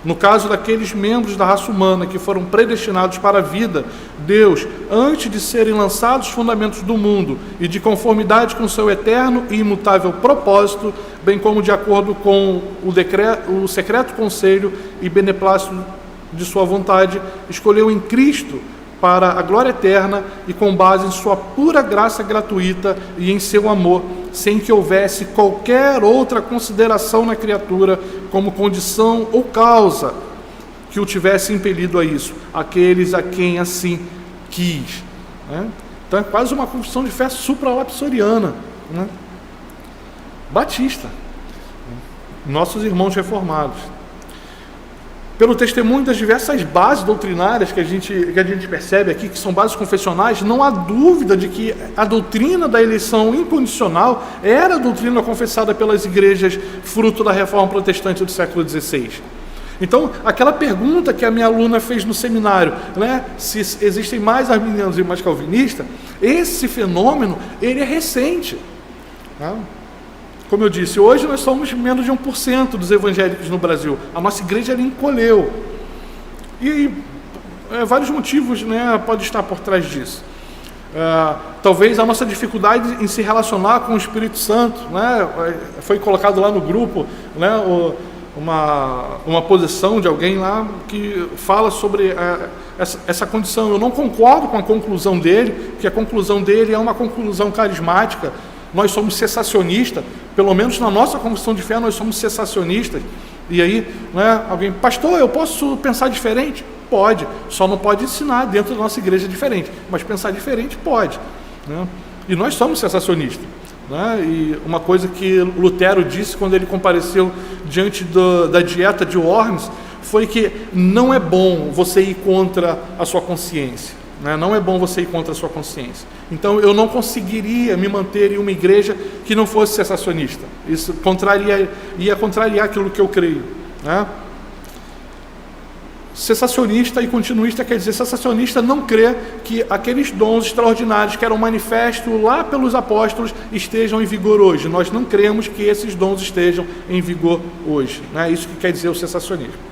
S2: No caso daqueles membros da raça humana que foram predestinados para a vida, Deus, antes de serem lançados os fundamentos do mundo e de conformidade com seu eterno e imutável propósito, bem como de acordo com o secreto conselho e beneplácito de sua vontade, escolheu em Cristo para a glória eterna e com base em sua pura graça gratuita e em seu amor, sem que houvesse qualquer outra consideração na criatura como condição ou causa que o tivesse impelido a isso? Aqueles a quem assim quis. Né? Então é quase uma confissão de fé supralapsoriana, né? Batista, nossos irmãos reformados. Pelo testemunho das diversas bases doutrinárias que a gente percebe aqui, que são bases confessionais, não há dúvida de que a doutrina da eleição incondicional era a doutrina confessada pelas igrejas fruto da reforma protestante do século XVI. Então, aquela pergunta que a minha aluna fez no seminário, né, se existem mais arminianos e mais calvinistas, esse fenômeno, ele é recente. Né? Como eu disse, hoje nós somos menos de 1% dos evangélicos no Brasil. A nossa igreja ela encolheu. E vários motivos, né, podem estar por trás disso. Talvez a nossa dificuldade em se relacionar com o Espírito Santo, né, foi colocado lá no grupo, né, uma posição de alguém lá que fala sobre essa condição. Eu não concordo com a conclusão dele, porque a conclusão dele é uma conclusão carismática. Nós somos cessacionistas, pelo menos na nossa confissão de fé nós somos cessacionistas. E aí, né, alguém, pastor, eu posso pensar diferente? Pode, só não pode ensinar dentro da nossa igreja diferente, mas pensar diferente pode. Né? E nós somos cessacionistas. Né? E uma coisa que Lutero disse quando ele compareceu diante da dieta de Worms foi que não é bom você ir contra a sua consciência. Né? Não é bom você ir contra a sua consciência. Então eu não conseguiria me manter em uma igreja que não fosse cessacionista. Isso ia contrariar aquilo que eu creio. Né? Cessacionista e continuista quer dizer, cessacionista não crê que aqueles dons extraordinários que eram manifestos lá pelos apóstolos estejam em vigor hoje. Nós não cremos que esses dons estejam em vigor hoje. Né? Isso que quer dizer o cessacionismo.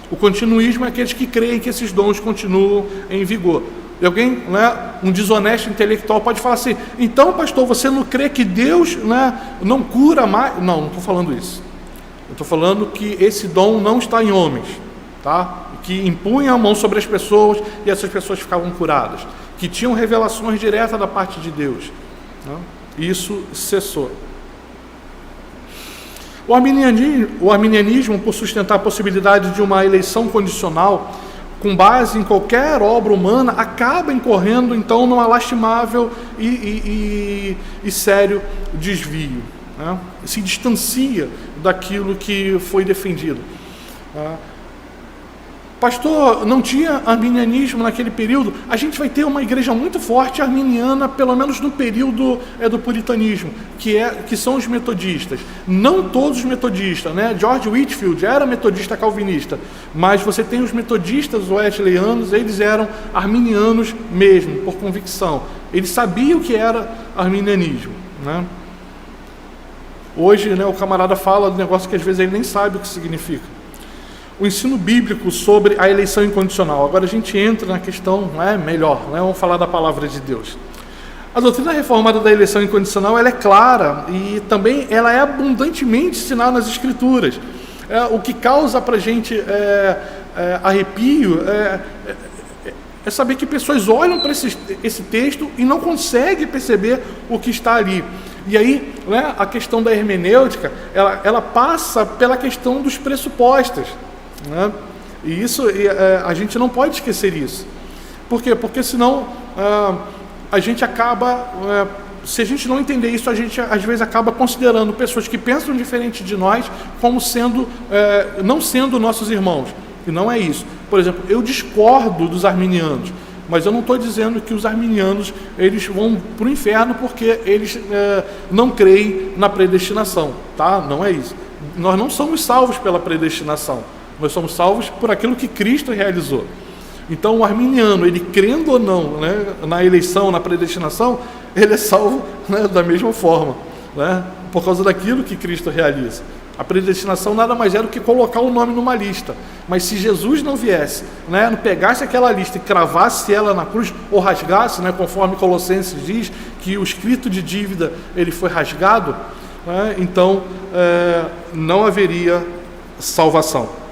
S2: O continuismo é aqueles que creem que esses dons continuam em vigor. E alguém, né, um desonesto intelectual pode falar assim, então pastor, você não crê que Deus, né, não cura mais? Não estou falando isso. Eu estou falando que esse dom não está em homens, tá? Que impunham a mão sobre as pessoas e essas pessoas ficavam curadas. Que tinham revelações diretas da parte de Deus. Né? Isso cessou. O arminianismo, por sustentar a possibilidade de uma eleição condicional, com base em qualquer obra humana, acaba incorrendo, então, numa lastimável e sério desvio. Né? Se distancia daquilo que foi defendido. Pastor, não tinha arminianismo naquele período? A gente vai ter uma igreja muito forte arminiana, pelo menos no período do puritanismo, que são os metodistas. Não todos os metodistas, né? George Whitefield era metodista calvinista, mas você tem os metodistas wesleyanos, eles eram arminianos mesmo, por convicção. Eles sabiam o que era arminianismo. Né? Hoje, né, o camarada fala do negócio que às vezes ele nem sabe o que significa. O ensino bíblico sobre a eleição incondicional. Agora a gente entra na questão melhor, né? Vamos falar da palavra de Deus. A doutrina reformada da eleição incondicional ela é clara e também ela é abundantemente ensinada nas Escrituras. O que causa para a gente arrepio é saber que pessoas olham para esse texto e não conseguem perceber o que está ali. E aí, né, a questão da hermenêutica, ela passa pela questão dos pressupostos. Né? E isso, a gente não pode esquecer isso. Por quê? Porque senão a gente acaba, se a gente não entender isso, a gente às vezes acaba considerando pessoas que pensam diferente de nós como sendo, não sendo nossos irmãos. E não é isso. Por exemplo, eu discordo dos arminianos, mas eu não estou dizendo que os arminianos eles vão para o inferno porque eles não creem na predestinação. Tá? Não é isso. Nós não somos salvos pela predestinação. Nós somos salvos por aquilo que Cristo realizou. Então o arminiano, ele crendo ou não, né, na eleição, na predestinação, ele é salvo, né, da mesma forma, né, por causa daquilo que Cristo realiza. A predestinação nada mais é do que colocar o nome numa lista. Mas se Jesus não viesse, né, não pegasse aquela lista e cravasse ela na cruz, ou rasgasse, né, conforme Colossenses diz, que o escrito de dívida ele foi rasgado, né, então não haveria salvação.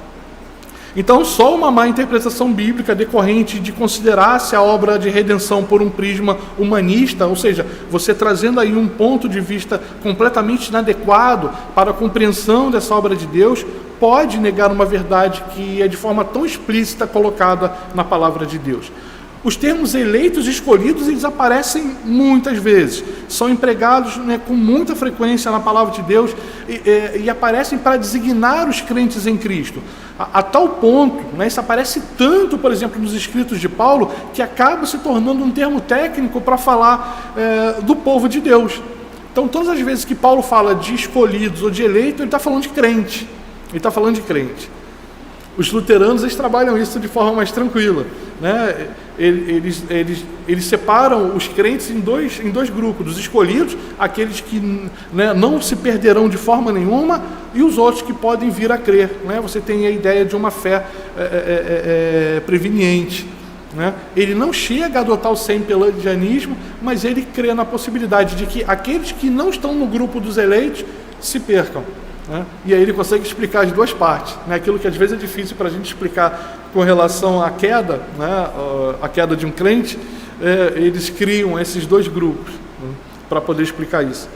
S2: Então, só uma má interpretação bíblica decorrente de considerar-se a obra de redenção por um prisma humanista, ou seja, você trazendo aí um ponto de vista completamente inadequado para a compreensão dessa obra de Deus, pode negar uma verdade que é de forma tão explícita colocada na palavra de Deus. Os termos eleitos e escolhidos, eles aparecem muitas vezes, são empregados, né, com muita frequência na palavra de Deus e aparecem para designar os crentes em Cristo. A tal ponto, né, isso aparece tanto, por exemplo, nos escritos de Paulo, que acaba se tornando um termo técnico para falar do povo de Deus. Então, todas as vezes que Paulo fala de escolhidos ou de eleito, ele está falando de crente. Ele está falando de crente. Os luteranos, eles trabalham isso de forma mais tranquila, né? Eles separam os crentes em dois grupos: os escolhidos, aqueles que, né, não se perderão de forma nenhuma, e os outros que podem vir a crer, né? Você tem a ideia de uma fé preveniente, né? Ele não chega a adotar o sem-pelagianismo, mas ele crê na possibilidade de que aqueles que não estão no grupo dos eleitos se percam, né? E aí ele consegue explicar as duas partes, né? Aquilo que às vezes é difícil para a gente explicar com relação à queda, né? A queda de um crente, eles criam esses dois grupos, né, para poder explicar isso.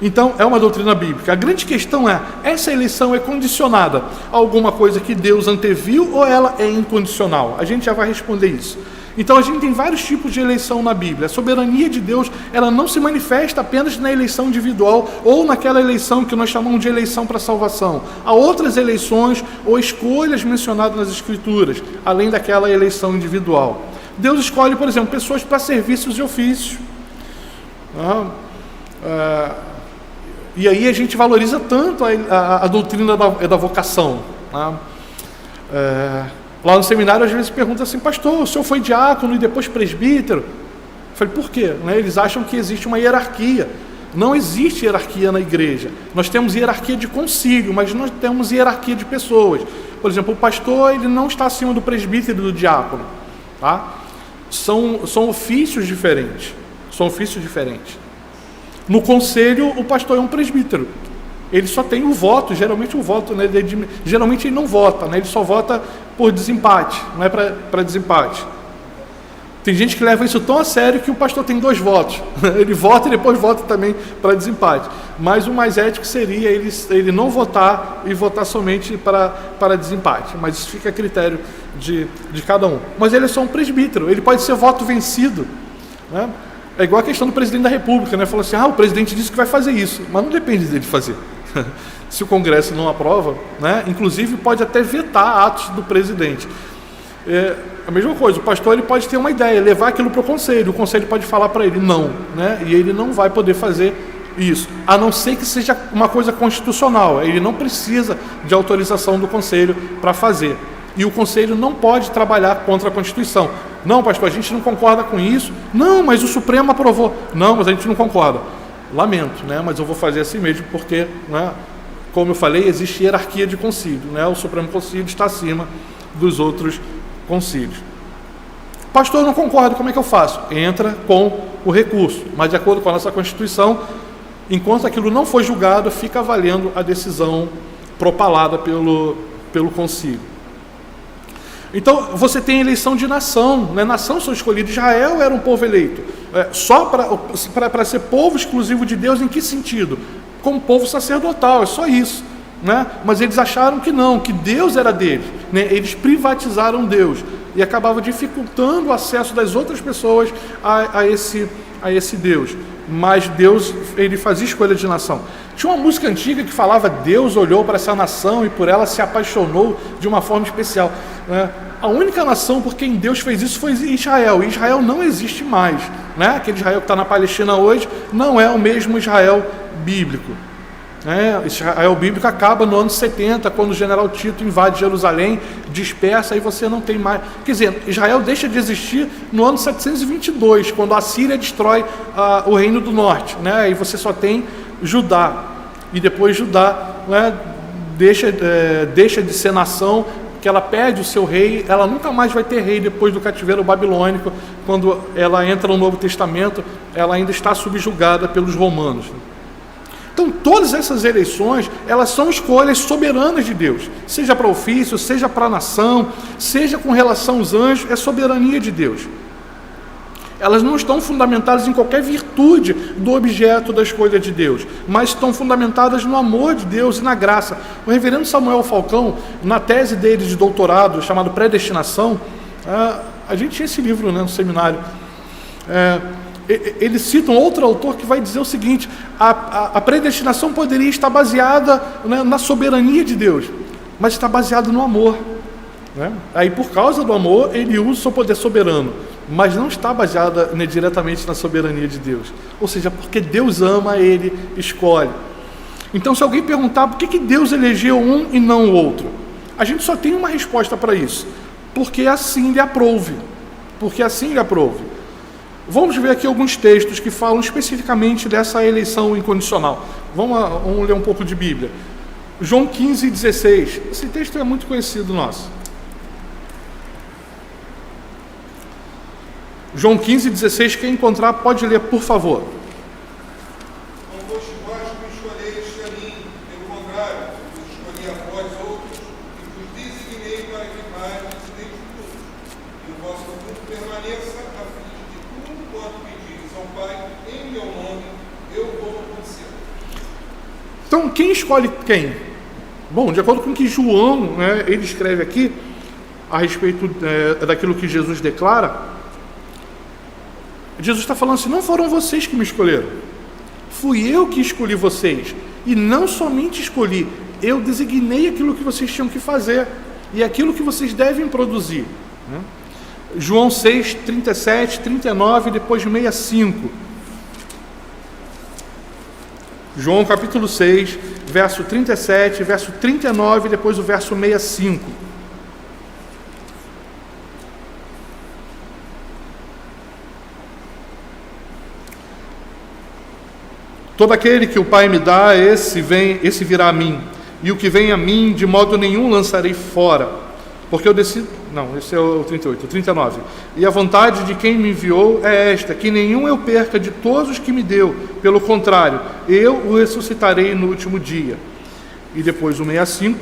S2: Então, é uma doutrina bíblica. A grande questão é, essa eleição é condicionada a alguma coisa que Deus anteviu ou ela é incondicional? A gente já vai responder isso. Então, a gente tem vários tipos de eleição na Bíblia. A soberania de Deus, ela não se manifesta apenas na eleição individual ou naquela eleição que nós chamamos de eleição para salvação. Há outras eleições ou escolhas mencionadas nas Escrituras, além daquela eleição individual. Deus escolhe, por exemplo, pessoas para serviços e ofícios. E aí a gente valoriza tanto a doutrina da vocação, né? Lá no seminário, às vezes pergunta assim: pastor, o senhor foi diácono e depois presbítero? Eu falei: por quê? Né? Eles acham que existe uma hierarquia. Não existe hierarquia na igreja. Nós temos hierarquia de concílio, mas nós temos hierarquia de pessoas. Por exemplo, o pastor, ele não está acima do presbítero e do diácono, tá? São ofícios diferentes. São ofícios diferentes. No conselho, o pastor é um presbítero. Ele só tem o voto, geralmente o voto, né? Geralmente ele não vota, né? Ele só vota por desempate, não é para desempate. Tem gente que leva isso tão a sério que o pastor tem 2 votos. Ele vota e depois vota também para desempate. Mas o mais ético seria ele não votar e votar somente para desempate. Mas isso fica a critério de cada um. Mas ele é só um presbítero, ele pode ser voto vencido, né? É igual a questão do presidente da República, né? Falou assim: o presidente disse que vai fazer isso, mas não depende dele fazer. Se o Congresso não aprova, né? Inclusive pode até vetar atos do presidente. A mesma coisa, o pastor, ele pode ter uma ideia, levar aquilo para o conselho pode falar para ele não, né? E ele não vai poder fazer isso, a não ser que seja uma coisa constitucional. Ele não precisa de autorização do conselho para fazer. E o conselho não pode trabalhar contra a Constituição. Não, pastor, a gente não concorda com isso. Não, mas o Supremo aprovou. Não, mas a gente não concorda. Lamento, né? Mas eu vou fazer assim mesmo porque, né, como eu falei, existe hierarquia de concílio, né? O Supremo Concílio está acima dos outros concílios. Pastor, eu não concordo, como é que eu faço? Entra com o recurso, mas de acordo com a nossa Constituição, enquanto aquilo não for julgado, fica valendo a decisão propalada pelo concílio. Então, você tem eleição de nação, né? Nação são escolhidos. Israel era um povo eleito, só para ser povo exclusivo de Deus. Em que sentido? Como povo sacerdotal, é só isso, né? Mas eles acharam que não, que Deus era deles, né? Eles privatizaram Deus e acabava dificultando o acesso das outras pessoas a esse Deus. Mas Deus, ele fazia escolha de nação. Tinha uma música antiga que falava: Deus olhou para essa nação e por ela se apaixonou de uma forma especial, né? A única nação por quem Deus fez isso foi Israel. E Israel não existe mais, né? Aquele Israel que está na Palestina hoje não é o mesmo Israel bíblico, né? Israel bíblico acaba no ano 70, quando o general Tito invade Jerusalém, dispersa, e você não tem mais. Quer dizer, Israel deixa de existir no ano 722, quando a Síria destrói o reino do norte, né? E você só tem Judá. E depois Judá, né, deixa de ser nação, que ela perde o seu rei. Ela nunca mais vai ter rei depois do cativeiro babilônico. Quando ela entra no Novo Testamento, ela ainda está subjugada pelos romanos. Então, todas essas eleições, elas são escolhas soberanas de Deus, seja para ofício, seja para a nação, seja com relação aos anjos, é soberania de Deus. Elas não estão fundamentadas em qualquer virtude do objeto da escolha de Deus, mas estão fundamentadas no amor de Deus e na graça. O reverendo Samuel Falcão, na tese dele de doutorado, chamado Predestinação, a gente tinha esse livro, né, no seminário, ele cita um outro autor que vai dizer o seguinte: a predestinação poderia estar baseada, né, na soberania de Deus, mas está baseada no amor, né? Aí, por causa do amor, ele usa o seu poder soberano, mas não está baseada, né, diretamente na soberania de Deus. Ou seja, porque Deus ama, ele escolhe. Então, se alguém perguntar por que Deus elegeu um e não o outro, a gente só tem uma resposta para isso: porque assim lhe aprouve. Porque assim lhe aprouve. Vamos ver aqui alguns textos que falam especificamente dessa eleição incondicional. Vamos ler um pouco de Bíblia. João 15:16. Esse texto é muito conhecido nosso. João 15:16. Quem encontrar pode ler, por favor.
S3: Não foste vós que me escolheste a mim, pelo contrário, vos escolhi a vós outros, e vos designei para que vades e deis fruto, e o vosso fruto permaneça, a fim de que tudo quanto pedires ao Pai, em meu nome, eu vou conceder.
S2: Então, quem escolhe quem? Bom, de acordo com o que João, né, ele escreve aqui, a respeito daquilo que Jesus declara, Jesus está falando assim: não foram vocês que me escolheram, fui eu que escolhi vocês, e não somente escolhi, eu designei aquilo que vocês tinham que fazer, e aquilo que vocês devem produzir, né? João 6, 37, 39 e depois 65. João capítulo 6, verso 37, verso 39 e depois o verso 65. Todo aquele que o Pai me dá, esse virá a mim, e o que vem a mim, de modo nenhum lançarei fora, porque eu decido... Não, esse é o 38, o 39. E a vontade de quem me enviou é esta, que nenhum eu perca de todos os que me deu, pelo contrário, eu o ressuscitarei no último dia. E depois o 65.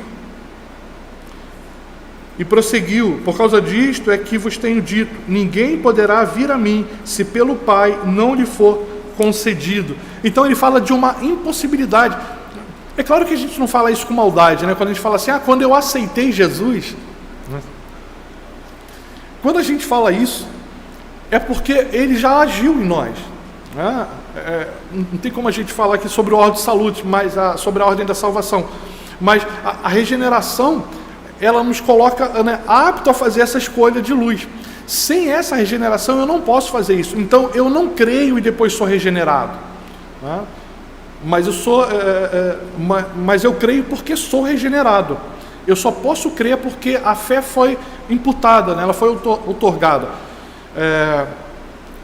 S2: E prosseguiu: por causa disto é que vos tenho dito, ninguém poderá vir a mim, se pelo Pai não lhe for concedido. Então ele fala de uma impossibilidade. É claro que a gente não fala isso com maldade, né? Quando a gente fala assim: quando eu aceitei Jesus, né? Quando a gente fala isso, é porque ele já agiu em nós, né? Não tem como a gente falar aqui sobre o ordem de saúde, mas sobre a ordem da salvação, mas a regeneração, ela nos coloca, né, apto a fazer essa escolha de luz. Sem essa regeneração eu não posso fazer isso. Então eu não creio e depois sou regenerado, né? Mas eu creio porque sou regenerado. Eu só posso crer porque a fé foi imputada, né? Ela foi outorgada.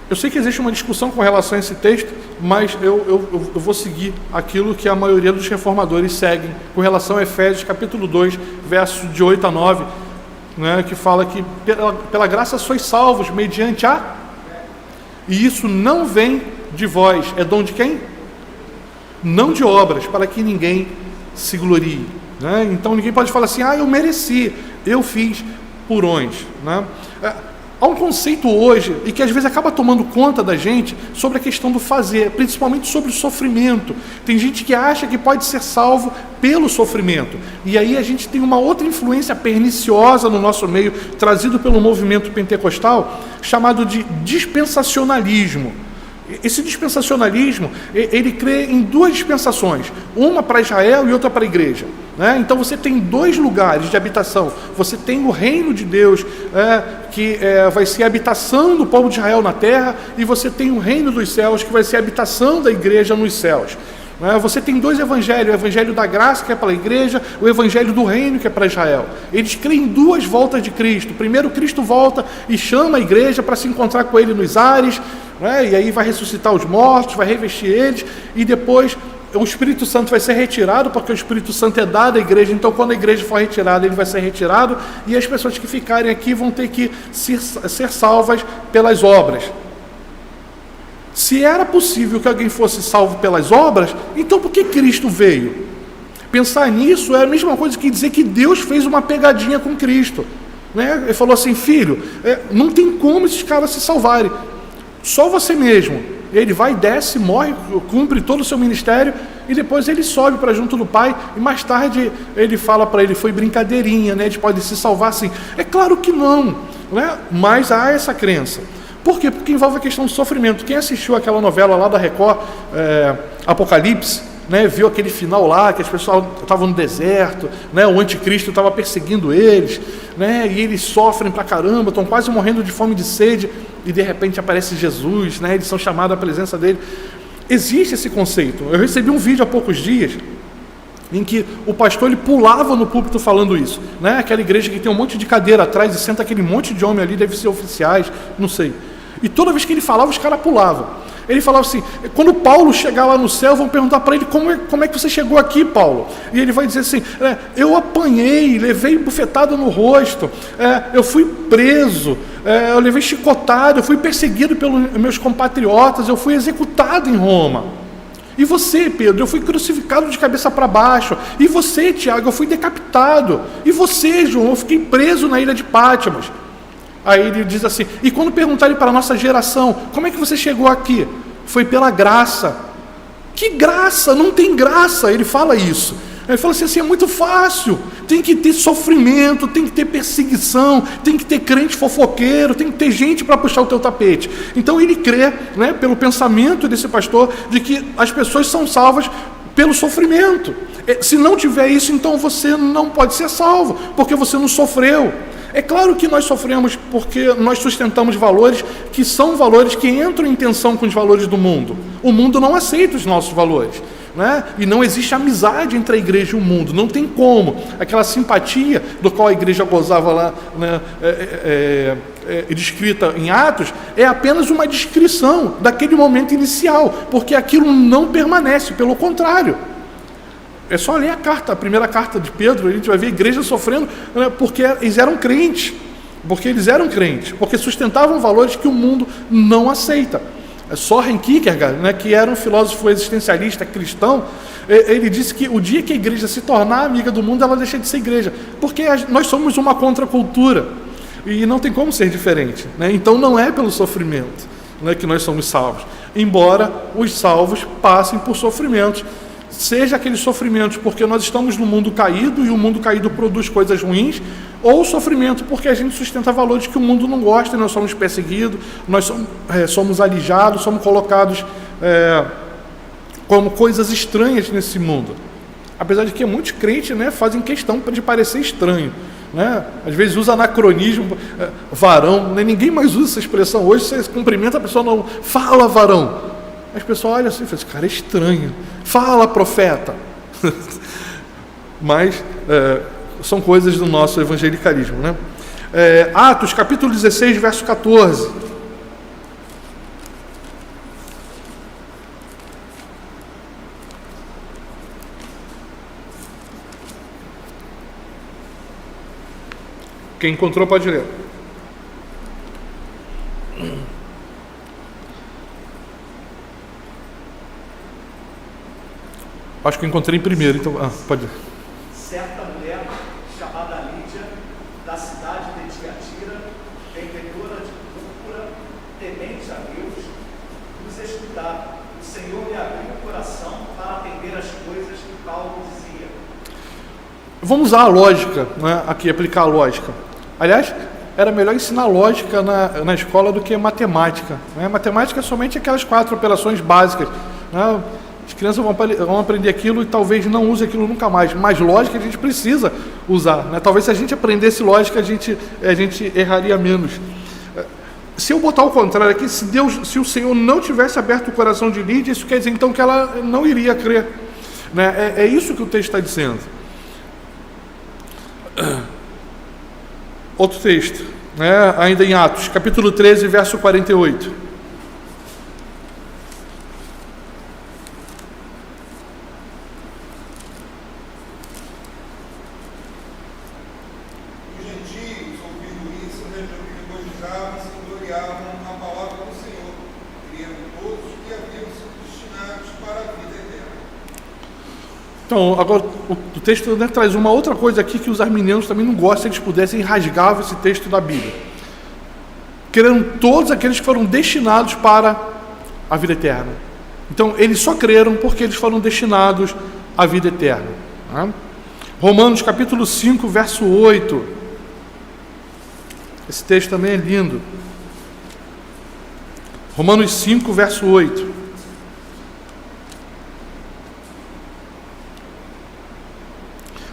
S2: Eu sei que existe uma discussão com relação a esse texto, mas eu vou seguir aquilo que a maioria dos reformadores seguem com relação a Efésios capítulo 2, versos de 8 a 9, né, que fala que pela graça sois salvos mediante a... E isso não vem de vós, é dom de quem? Não de obras, para que ninguém se glorie, né? Então ninguém pode falar assim: eu mereci, eu fiz por onde, né? Há um conceito hoje, e que às vezes acaba tomando conta da gente, sobre a questão do fazer, principalmente sobre o sofrimento. Tem gente que acha que pode ser salvo pelo sofrimento, e aí a gente tem uma outra influência perniciosa no nosso meio, trazido pelo movimento pentecostal, chamado de dispensacionalismo. Esse dispensacionalismo, ele crê em duas dispensações, uma para Israel e outra para a igreja, né? Então você tem dois lugares de habitação. Você tem o reino de Deus, que vai ser a habitação do povo de Israel na terra, e você tem o reino dos céus, que vai ser a habitação da igreja nos céus. Você tem dois evangelhos: o evangelho da graça, que é para a igreja, o evangelho do reino, que é para Israel. Eles creem em duas voltas de Cristo. Primeiro, Cristo volta e chama a igreja para se encontrar com ele nos ares, né? E aí vai ressuscitar os mortos, vai revestir eles, e depois o Espírito Santo vai ser retirado, porque o Espírito Santo é dado à igreja. Então, quando a igreja for retirada, ele vai ser retirado, e as pessoas que ficarem aqui vão ter que ser salvas pelas obras. Se era possível que alguém fosse salvo pelas obras, então por que Cristo veio? Pensar nisso é a mesma coisa que dizer que Deus fez uma pegadinha com Cristo, né? Ele falou assim: filho, não tem como esses caras se salvarem. Só você mesmo. Ele vai, desce, morre, cumpre todo o seu ministério e depois ele sobe para junto do Pai e mais tarde ele fala para ele, foi brincadeirinha, né? Eles podem se salvar assim. É claro que não, né? Mas há essa crença. Por quê? Porque envolve a questão do sofrimento. Quem assistiu aquela novela lá da Record, Apocalipse, né, viu aquele final lá, que as pessoas estavam no deserto, né, o anticristo estava perseguindo eles, né, e eles sofrem pra caramba, estão quase morrendo de fome e de sede, e de repente aparece Jesus, né, eles são chamados à presença dele. Existe esse conceito. Eu recebi um vídeo há poucos dias em que o pastor ele pulava no púlpito falando isso, né, aquela igreja que tem um monte de cadeira atrás e senta aquele monte de homem ali, deve ser oficiais, não sei. E toda vez que ele falava, os caras pulavam. Ele falava assim, quando Paulo chegar lá no céu, vão perguntar para ele, como é que você chegou aqui, Paulo? E ele vai dizer assim, eu apanhei, levei bufetada no rosto, eu fui preso, eu levei chicotado, eu fui perseguido pelos meus compatriotas, eu fui executado em Roma. E você, Pedro, eu fui crucificado de cabeça para baixo. E você, Tiago, eu fui decapitado. E você, João, eu fiquei preso na ilha de Pátimos. Aí ele diz assim, e quando perguntarem para a nossa geração, como é que você chegou aqui? Foi pela graça. Que graça? Não tem graça. Ele fala isso. Ele fala assim, é muito fácil. Tem que ter sofrimento, tem que ter perseguição, tem que ter crente fofoqueiro, tem que ter gente para puxar o teu tapete. Então ele crê, né, pelo pensamento desse pastor, de que as pessoas são salvas pelo sofrimento. Se não tiver isso, então você não pode ser salvo, porque você não sofreu. É claro que nós sofremos porque nós sustentamos valores que são valores que entram em tensão com os valores do mundo. O mundo não aceita os nossos valores, né? E não existe amizade entre a igreja e o mundo, não tem como. Aquela simpatia do qual a igreja gozava lá, né, descrita em Atos, é apenas uma descrição daquele momento inicial, porque aquilo não permanece, pelo contrário. É só ler a primeira carta de Pedro, a gente vai ver a igreja sofrendo, né, porque eles eram crentes, porque sustentavam valores que o mundo não aceita. Soren Kierkegaard, né, que era um filósofo existencialista cristão, ele disse que o dia que a igreja se tornar amiga do mundo, ela deixa de ser igreja, porque nós somos uma contracultura, e não tem como ser diferente, né? Então não é pelo sofrimento, né, que nós somos salvos, embora os salvos passem por sofrimentos, seja aqueles sofrimentos porque nós estamos no mundo caído e o mundo caído produz coisas ruins, ou sofrimento porque a gente sustenta valores que o mundo não gosta e nós somos perseguidos, nós somos alijados, somos colocados como coisas estranhas nesse mundo. Apesar de que muitos crentes, né, fazem questão de parecer estranho, né? Às vezes usa anacronismo, varão, né? Ninguém mais usa essa expressão hoje, você cumprimenta a pessoa, não fala varão. As pessoas olham assim e falam, esse cara é estranho. Fala, profeta. Mas são coisas do nosso evangelicalismo, né? Atos, capítulo 16, verso 14. Quem encontrou pode ler. Acho que eu encontrei em primeiro, então... pode ir.
S1: Certa mulher, chamada Lídia, da cidade de Tiatira, vendedora de púrpura, temente a Deus, nos escutava. O Senhor lhe abriu o coração para atender as coisas que Paulo dizia.
S2: Vamos usar a lógica, né, aqui, aplicar a lógica. Aliás, era melhor ensinar lógica na escola do que matemática, né? Matemática é somente aquelas 4 operações básicas, né? As crianças vão aprender aquilo e talvez não use aquilo nunca mais, mas lógica a gente precisa usar, né? Talvez se a gente aprendesse lógica, a gente erraria menos. Se eu botar o contrário aqui, se o Senhor não tivesse aberto o coração de Lídia, isso quer dizer então que ela não iria crer, né? É isso que o texto está dizendo. Outro texto, né? Ainda em Atos, capítulo 13, verso 48. Então, agora, o texto, né, traz uma outra coisa aqui que os arminianos também não gostam, se eles pudessem rasgar esse texto da Bíblia. creram todos aqueles que foram destinados para a vida eterna. Então, eles só creram porque eles foram destinados à vida eterna. Tá? Romanos capítulo 5, verso 8. Esse texto também é lindo. Romanos 5, verso 8.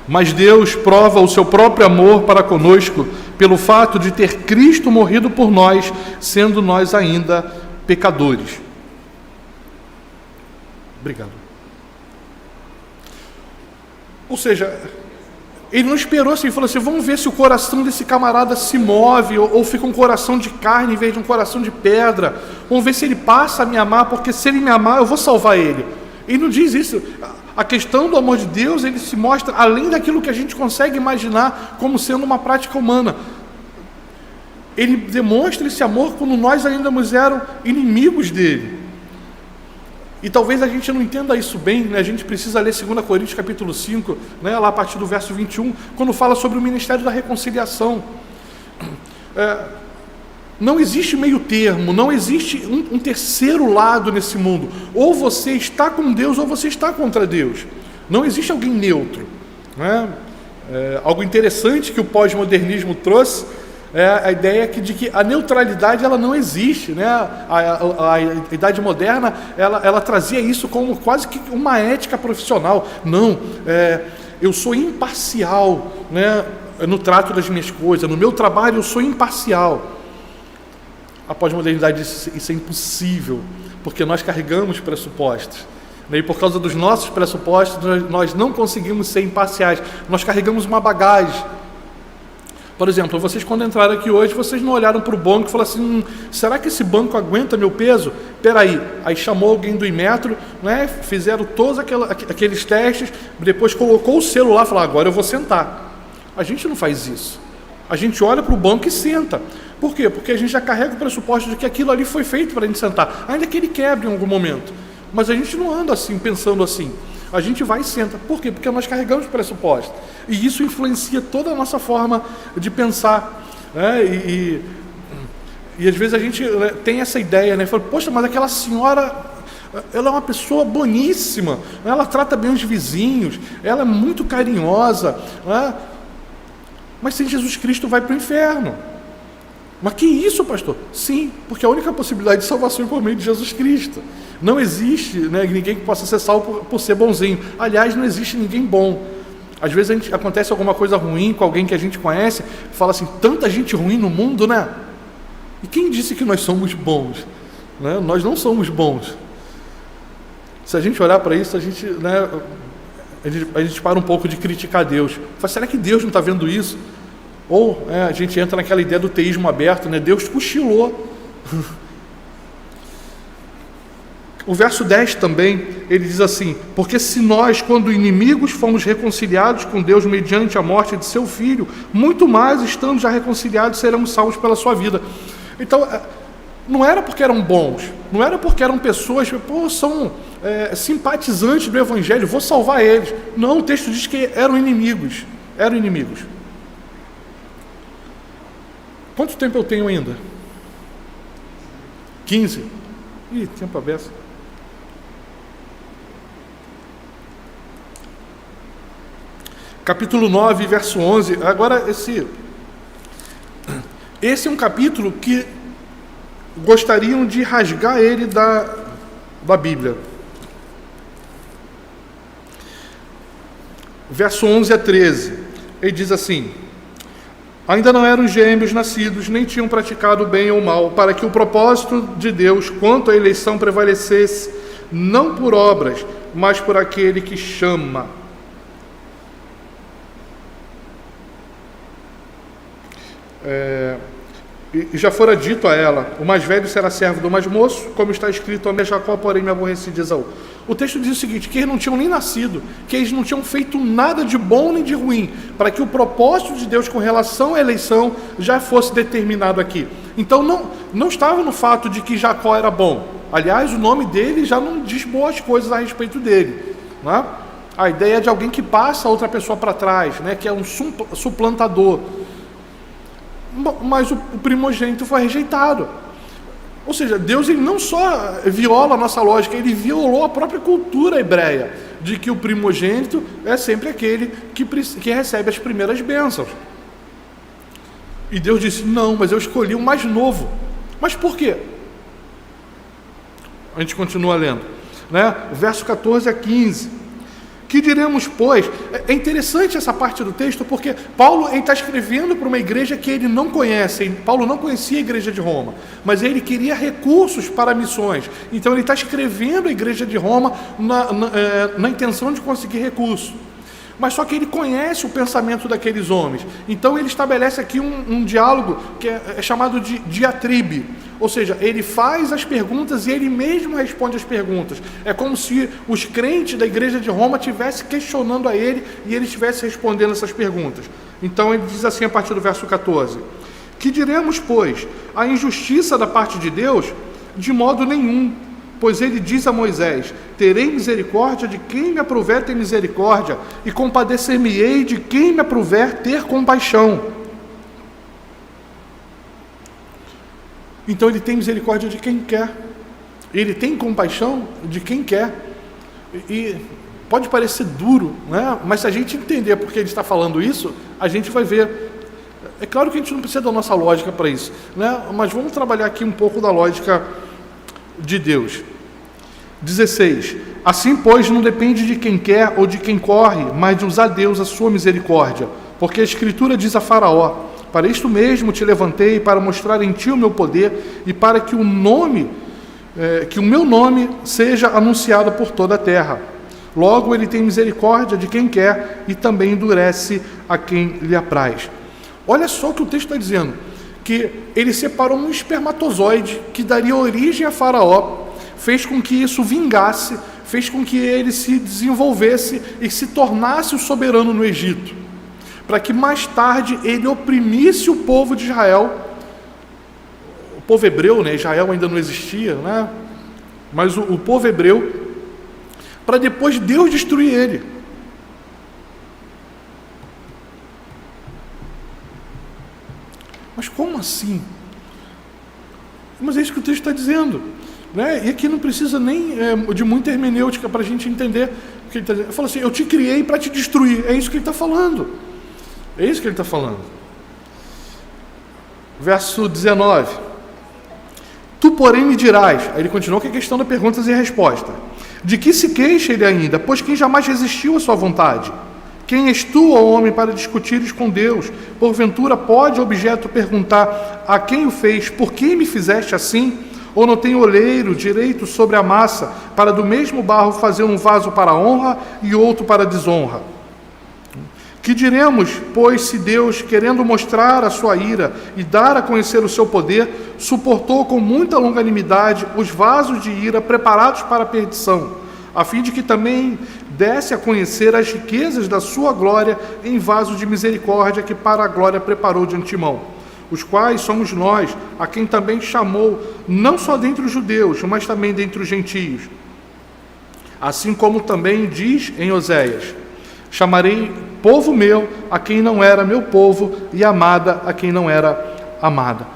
S2: Mas Deus prova o seu próprio amor para conosco pelo fato de ter Cristo morrido por nós, sendo nós ainda pecadores. Obrigado. Ou seja, ele não esperou assim, falou assim, vamos ver se o coração desse camarada se move, ou fica um coração de carne em vez de um coração de pedra. Vamos ver se ele passa a me amar, porque se ele me amar, eu vou salvar ele. Ele não diz isso. A questão do amor de Deus, ele se mostra além daquilo que a gente consegue imaginar como sendo uma prática humana. Ele demonstra esse amor quando nós ainda éramos inimigos dele. E talvez a gente não entenda isso bem, né? A gente precisa ler 2 Coríntios capítulo 5, né? Lá a partir do verso 21, quando fala sobre o ministério da reconciliação. Não existe meio termo, não existe um terceiro lado nesse mundo. Ou você está com Deus ou você está contra Deus. Não existe alguém neutro. Né? Algo interessante que o pós-modernismo trouxe é a ideia de que a neutralidade ela não existe. Né? A Idade Moderna ela trazia isso como quase que uma ética profissional. Não, eu sou imparcial, né? No trato das minhas coisas, no meu trabalho eu sou imparcial. A pós-modernidade, isso é impossível, porque nós carregamos pressupostos. E por causa dos nossos pressupostos, nós não conseguimos ser imparciais. Nós carregamos uma bagagem. Por exemplo, vocês quando entraram aqui hoje, vocês não olharam para o banco e falaram assim, será que esse banco aguenta meu peso? Peraí, aí chamou alguém do Inmetro, né? Fizeram todos aqueles testes, depois colocou o celular e falou, agora eu vou sentar. A gente não faz isso. A gente olha para o banco e senta. Por quê? Porque a gente já carrega o pressuposto de que aquilo ali foi feito para a gente sentar, ainda que ele quebre em algum momento. Mas a gente não anda assim, pensando assim. A gente vai e senta. Por quê? Porque nós carregamos o pressuposto. E isso influencia toda a nossa forma de pensar. Né? E às vezes a gente tem essa ideia, né? Fala, poxa, mas aquela senhora, ela é uma pessoa boníssima, ela trata bem os vizinhos, ela é muito carinhosa, né? Mas sem Jesus Cristo vai para o inferno. Mas que isso, pastor? Sim, porque a única possibilidade de salvação é por meio de Jesus Cristo. Não existe, né, ninguém que possa ser salvo por ser bonzinho. Aliás, não existe ninguém bom. Às vezes acontece alguma coisa ruim com alguém que a gente conhece, fala assim, tanta gente ruim no mundo, né? E quem disse que nós somos bons? Né? Nós não somos bons. Se a gente olhar para isso, a gente para um pouco de criticar Deus. Fala, será que Deus não está vendo isso? Ou a gente entra naquela ideia do teísmo aberto, né? Deus cochilou. O verso 10 também, ele diz assim, porque se nós, quando inimigos, fomos reconciliados com Deus mediante a morte de seu Filho, muito mais, estando já reconciliados, seremos salvos pela sua vida. Então, não era porque eram bons, não era porque eram pessoas, são simpatizantes do Evangelho, vou salvar eles. Não, o texto diz que eram inimigos. Quanto tempo eu tenho ainda? 15? Ih, tempo aberto. Capítulo 9, verso 11. Agora, esse é um capítulo que gostariam de rasgar ele da Bíblia. Verso 11 a 13. Ele diz assim, ainda não eram gêmeos nascidos, nem tinham praticado bem ou mal, para que o propósito de Deus quanto à eleição prevalecesse, não por obras, mas por aquele que chama. E já fora dito a ela, o mais velho será servo do mais moço, como está escrito, amei Jacó, porém me aborreci de Esaú. O texto diz o seguinte, que eles não tinham nem nascido, que eles não tinham feito nada de bom nem de ruim, para que o propósito de Deus com relação à eleição já fosse determinado aqui. Então não estava no fato de que Jacó era bom. Aliás, o nome dele já não diz boas coisas a respeito dele. Né? A ideia é de alguém que passa a outra pessoa para trás, né? Que é um suplantador. mas o primogênito foi rejeitado. Ou seja, Deus ele não só viola a nossa lógica, ele violou a própria cultura hebreia, de que o primogênito é sempre aquele que recebe as primeiras bênçãos. E Deus disse, não, mas eu escolhi o mais novo. Mas por quê? A gente continua lendo, né? Verso 14 a 15. Que diremos, pois? É interessante essa parte do texto, porque Paulo está escrevendo para uma igreja que ele não conhece. Paulo não conhecia a igreja de Roma, mas ele queria recursos para missões. Então ele está escrevendo a igreja de Roma na intenção de conseguir recursos. Mas só que ele conhece o pensamento daqueles homens. Então ele estabelece aqui um diálogo que é chamado de diatribe. Ou seja, ele faz as perguntas e ele mesmo responde as perguntas. É como se os crentes da igreja de Roma estivessem questionando a ele e ele estivesse respondendo essas perguntas. Então ele diz assim a partir do verso 14. Que diremos, pois, a injustiça da parte de Deus? De modo nenhum. Pois ele diz a Moisés, terei misericórdia de quem me aprouver ter misericórdia, e compadecer-me-ei de quem me aprouver ter compaixão. Então ele tem misericórdia de quem quer. Ele tem compaixão de quem quer. E pode parecer duro, né? Mas se a gente entender por que ele está falando isso, a gente vai ver. É claro que a gente não precisa da nossa lógica para isso, né? Mas vamos trabalhar aqui um pouco da lógica de Deus. 16. Assim, pois, não depende de quem quer ou de quem corre, mas de usar Deus a sua misericórdia. Porque a Escritura diz a Faraó, para isto mesmo te levantei, para mostrar em ti o meu poder, e para que o meu nome seja anunciado por toda a terra. Logo, ele tem misericórdia de quem quer, e também endurece a quem lhe apraz. Olha só o que o texto está dizendo, que ele separou um espermatozoide que daria origem a Faraó, fez com que isso vingasse, fez com que ele se desenvolvesse e se tornasse o soberano no Egito, para que mais tarde ele oprimisse o povo de Israel, o povo hebreu, né? Israel ainda não existia, né? Mas o povo hebreu, para depois Deus destruir ele. Mas como assim? Mas é isso que o texto está dizendo, né? E aqui não precisa nem de muita hermenêutica para a gente entender o que ele está dizendo. Ele fala assim, eu te criei para te destruir. É isso que ele está falando. É isso que ele está falando. Verso 19. Tu, porém, me dirás. Aí ele continua com a questão das perguntas e respostas. De que se queixa ele ainda? Pois quem jamais resistiu à sua vontade? Quem és tu, ó homem, para discutires com Deus? Porventura pode o objeto perguntar a quem o fez, por que me fizeste assim? Ou não tem oleiro direito sobre a massa, para do mesmo barro fazer um vaso para a honra e outro para a desonra? Que diremos, pois, se Deus, querendo mostrar a sua ira e dar a conhecer o seu poder, suportou com muita longanimidade os vasos de ira preparados para a perdição, a fim de que também desse a conhecer as riquezas da sua glória em vasos de misericórdia que para a glória preparou de antemão, os quais somos nós, a quem também chamou, não só dentre os judeus, mas também dentre os gentios. Assim como também diz em Oséias, chamarei povo meu a quem não era meu povo, e amada a quem não era amada.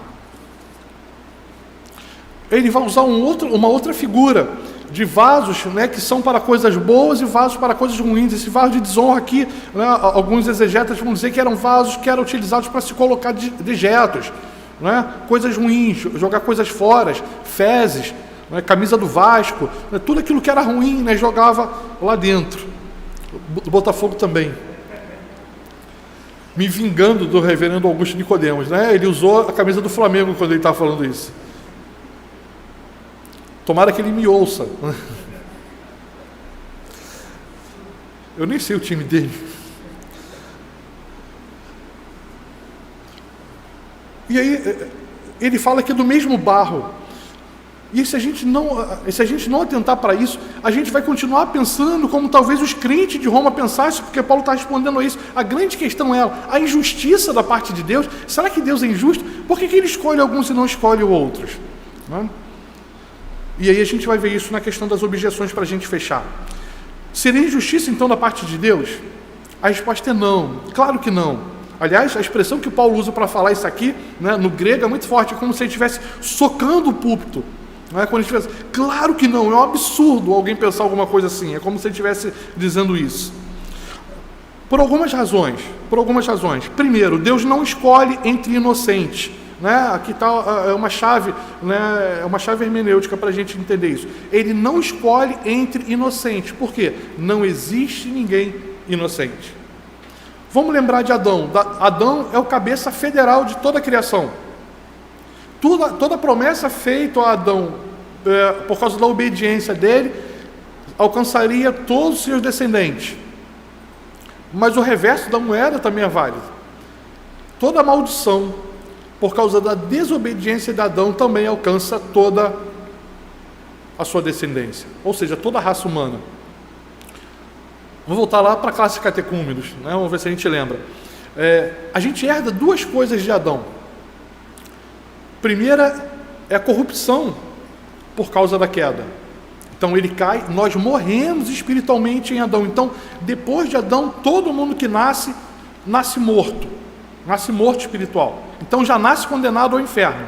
S2: Ele vai usar uma outra figura de vasos, né, que são para coisas boas e vasos para coisas ruins. Esse vaso de desonra aqui, né, alguns exegetas vão dizer que eram vasos que eram utilizados para se colocar dejetos, né, coisas ruins, jogar coisas fora, fezes, né, camisa do Vasco, né, tudo aquilo que era ruim, né, jogava lá dentro. Do Botafogo também. Me vingando do reverendo Augusto Nicodemos, né? Ele usou a camisa do Flamengo quando ele estava falando isso. Tomara que ele me ouça. Eu nem sei o time dele. E aí, ele fala que é do mesmo barro. E se a gente não atentar para isso, a gente vai continuar pensando como talvez os crentes de Roma pensassem, porque Paulo está respondendo a isso. A grande questão é a injustiça da parte de Deus. Será que Deus é injusto? Por que ele escolhe alguns e não escolhe outros? Não? E aí a gente vai ver isso na questão das objeções para a gente fechar. Seria injustiça então da parte de Deus? A resposta é não, claro que não. Aliás, a expressão que Paulo usa para falar isso aqui, né, no grego é muito forte, é como se ele estivesse socando o púlpito. Não é? Quando ele estivesse... Claro que não, é um absurdo alguém pensar alguma coisa assim, é como se ele estivesse dizendo isso. Por algumas razões. Primeiro, Deus não escolhe entre inocentes. Né? Aqui está uma chave, né? É uma chave hermenêutica para a gente entender isso. Ele não escolhe entre inocentes. Por quê? Não existe ninguém inocente. Vamos lembrar de Adão. Adão é o cabeça federal de toda a criação. Toda a promessa feita a Adão, por causa da obediência dele, alcançaria todos os seus descendentes. Mas o reverso da moeda também é válido. Toda maldição, por causa da desobediência de Adão, também alcança toda a sua descendência. Ou seja, toda a raça humana. Vou voltar lá para a classe catecúmenos, né? Vamos ver se a gente lembra. A gente herda duas coisas de Adão. Primeira é a corrupção por causa da queda. Então ele cai, nós morremos espiritualmente em Adão. Então, depois de Adão, todo mundo que nasce morto. Nasce morto espiritual. Então já nasce condenado ao inferno.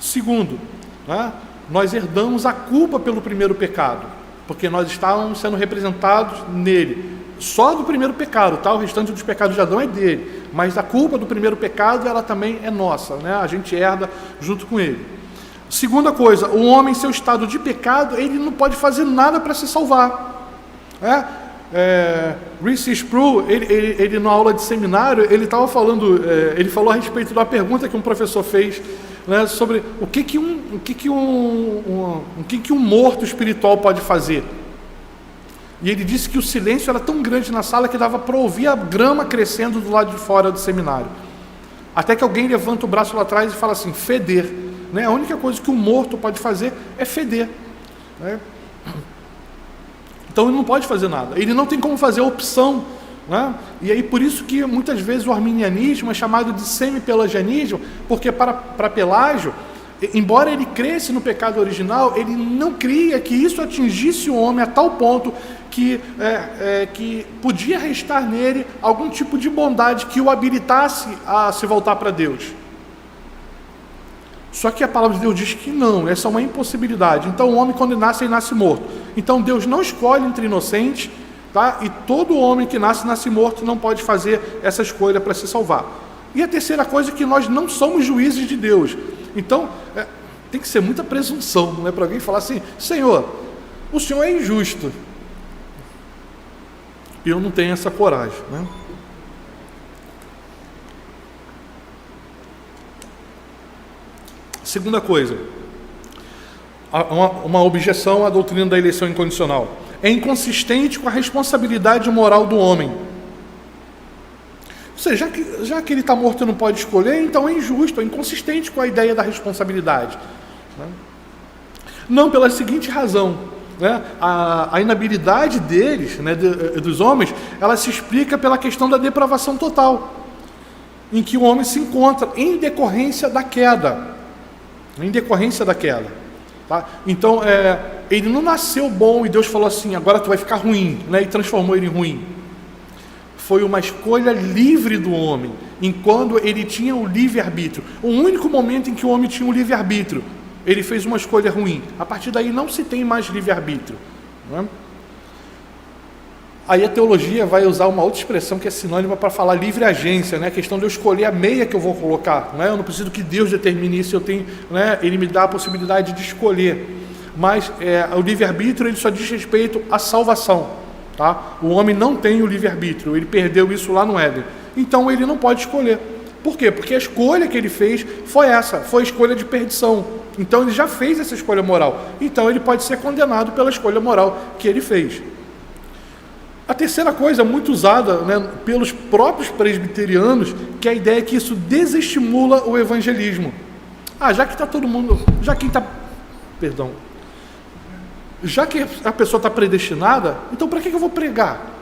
S2: Segundo, né, nós herdamos a culpa pelo primeiro pecado. Porque nós estávamos sendo representados nele. Só do primeiro pecado, tá? O restante dos pecados de Adão é dele. Mas a culpa do primeiro pecado, ela também é nossa, né? A gente herda junto com ele. Segunda coisa, o homem em seu estado de pecado, ele não pode fazer nada para se salvar. Reese Sproul, ele na aula de seminário, ele estava falando, ele falou a respeito da pergunta que um professor fez, né, sobre o que um morto espiritual pode fazer. E ele disse que o silêncio era tão grande na sala que dava para ouvir a grama crescendo do lado de fora do seminário. Até que alguém levanta o braço lá atrás e fala assim, feder. Né? A única coisa que um morto pode fazer é feder. Né? Então ele não pode fazer nada. Ele não tem como fazer opção. Né? E aí por isso que muitas vezes o arminianismo é chamado de semi-pelagianismo, porque para Pelágio, embora ele cresce no pecado original, ele não cria que isso atingisse o homem a tal ponto que podia restar nele algum tipo de bondade que o habilitasse a se voltar para Deus. Só que a palavra de Deus diz que não, essa é uma impossibilidade. Então o homem, quando nasce, ele nasce morto. Então Deus não escolhe entre inocentes, tá? E todo homem que nasce morto, não pode fazer essa escolha para se salvar. E a terceira coisa é que nós não somos juízes de Deus. Então, tem que ser muita presunção, né, para alguém falar assim, Senhor, o Senhor é injusto. E eu não tenho essa coragem, né? Segunda coisa, uma objeção à doutrina da eleição incondicional. É inconsistente com a responsabilidade moral do homem. Ou seja, já que ele está morto e não pode escolher, então é injusto, é inconsistente com a ideia da responsabilidade. Né? Não, pela seguinte razão, né? A inabilidade deles, né, dos homens, ela se explica pela questão da depravação total, em que o homem se encontra em decorrência da queda. Tá? Então, ele não nasceu bom e Deus falou assim, agora tu vai ficar ruim, né, e transformou ele em ruim. Foi uma escolha livre do homem, enquanto ele tinha o livre-arbítrio. O único momento em que o homem tinha o livre-arbítrio, ele fez uma escolha ruim. A partir daí não se tem mais livre-arbítrio. Não é? Aí a teologia vai usar uma outra expressão que é sinônima para falar livre-agência, né? A questão de eu escolher a meia que eu vou colocar. Não é? Eu não preciso que Deus determine isso, eu tenho, né? Ele me dá a possibilidade de escolher. Mas o livre-arbítrio, ele só diz respeito à salvação. Tá? O homem não tem o livre-arbítrio, ele perdeu isso lá no Éden. Então ele não pode escolher. Por quê? Porque a escolha que ele fez foi essa, foi a escolha de perdição. Então ele já fez essa escolha moral. Então ele pode ser condenado pela escolha moral que ele fez. A terceira coisa, muito usada, né, pelos próprios presbiterianos, que é a ideia que isso desestimula o evangelismo. Já que está todo mundo, já que a pessoa está predestinada, então para que eu vou pregar?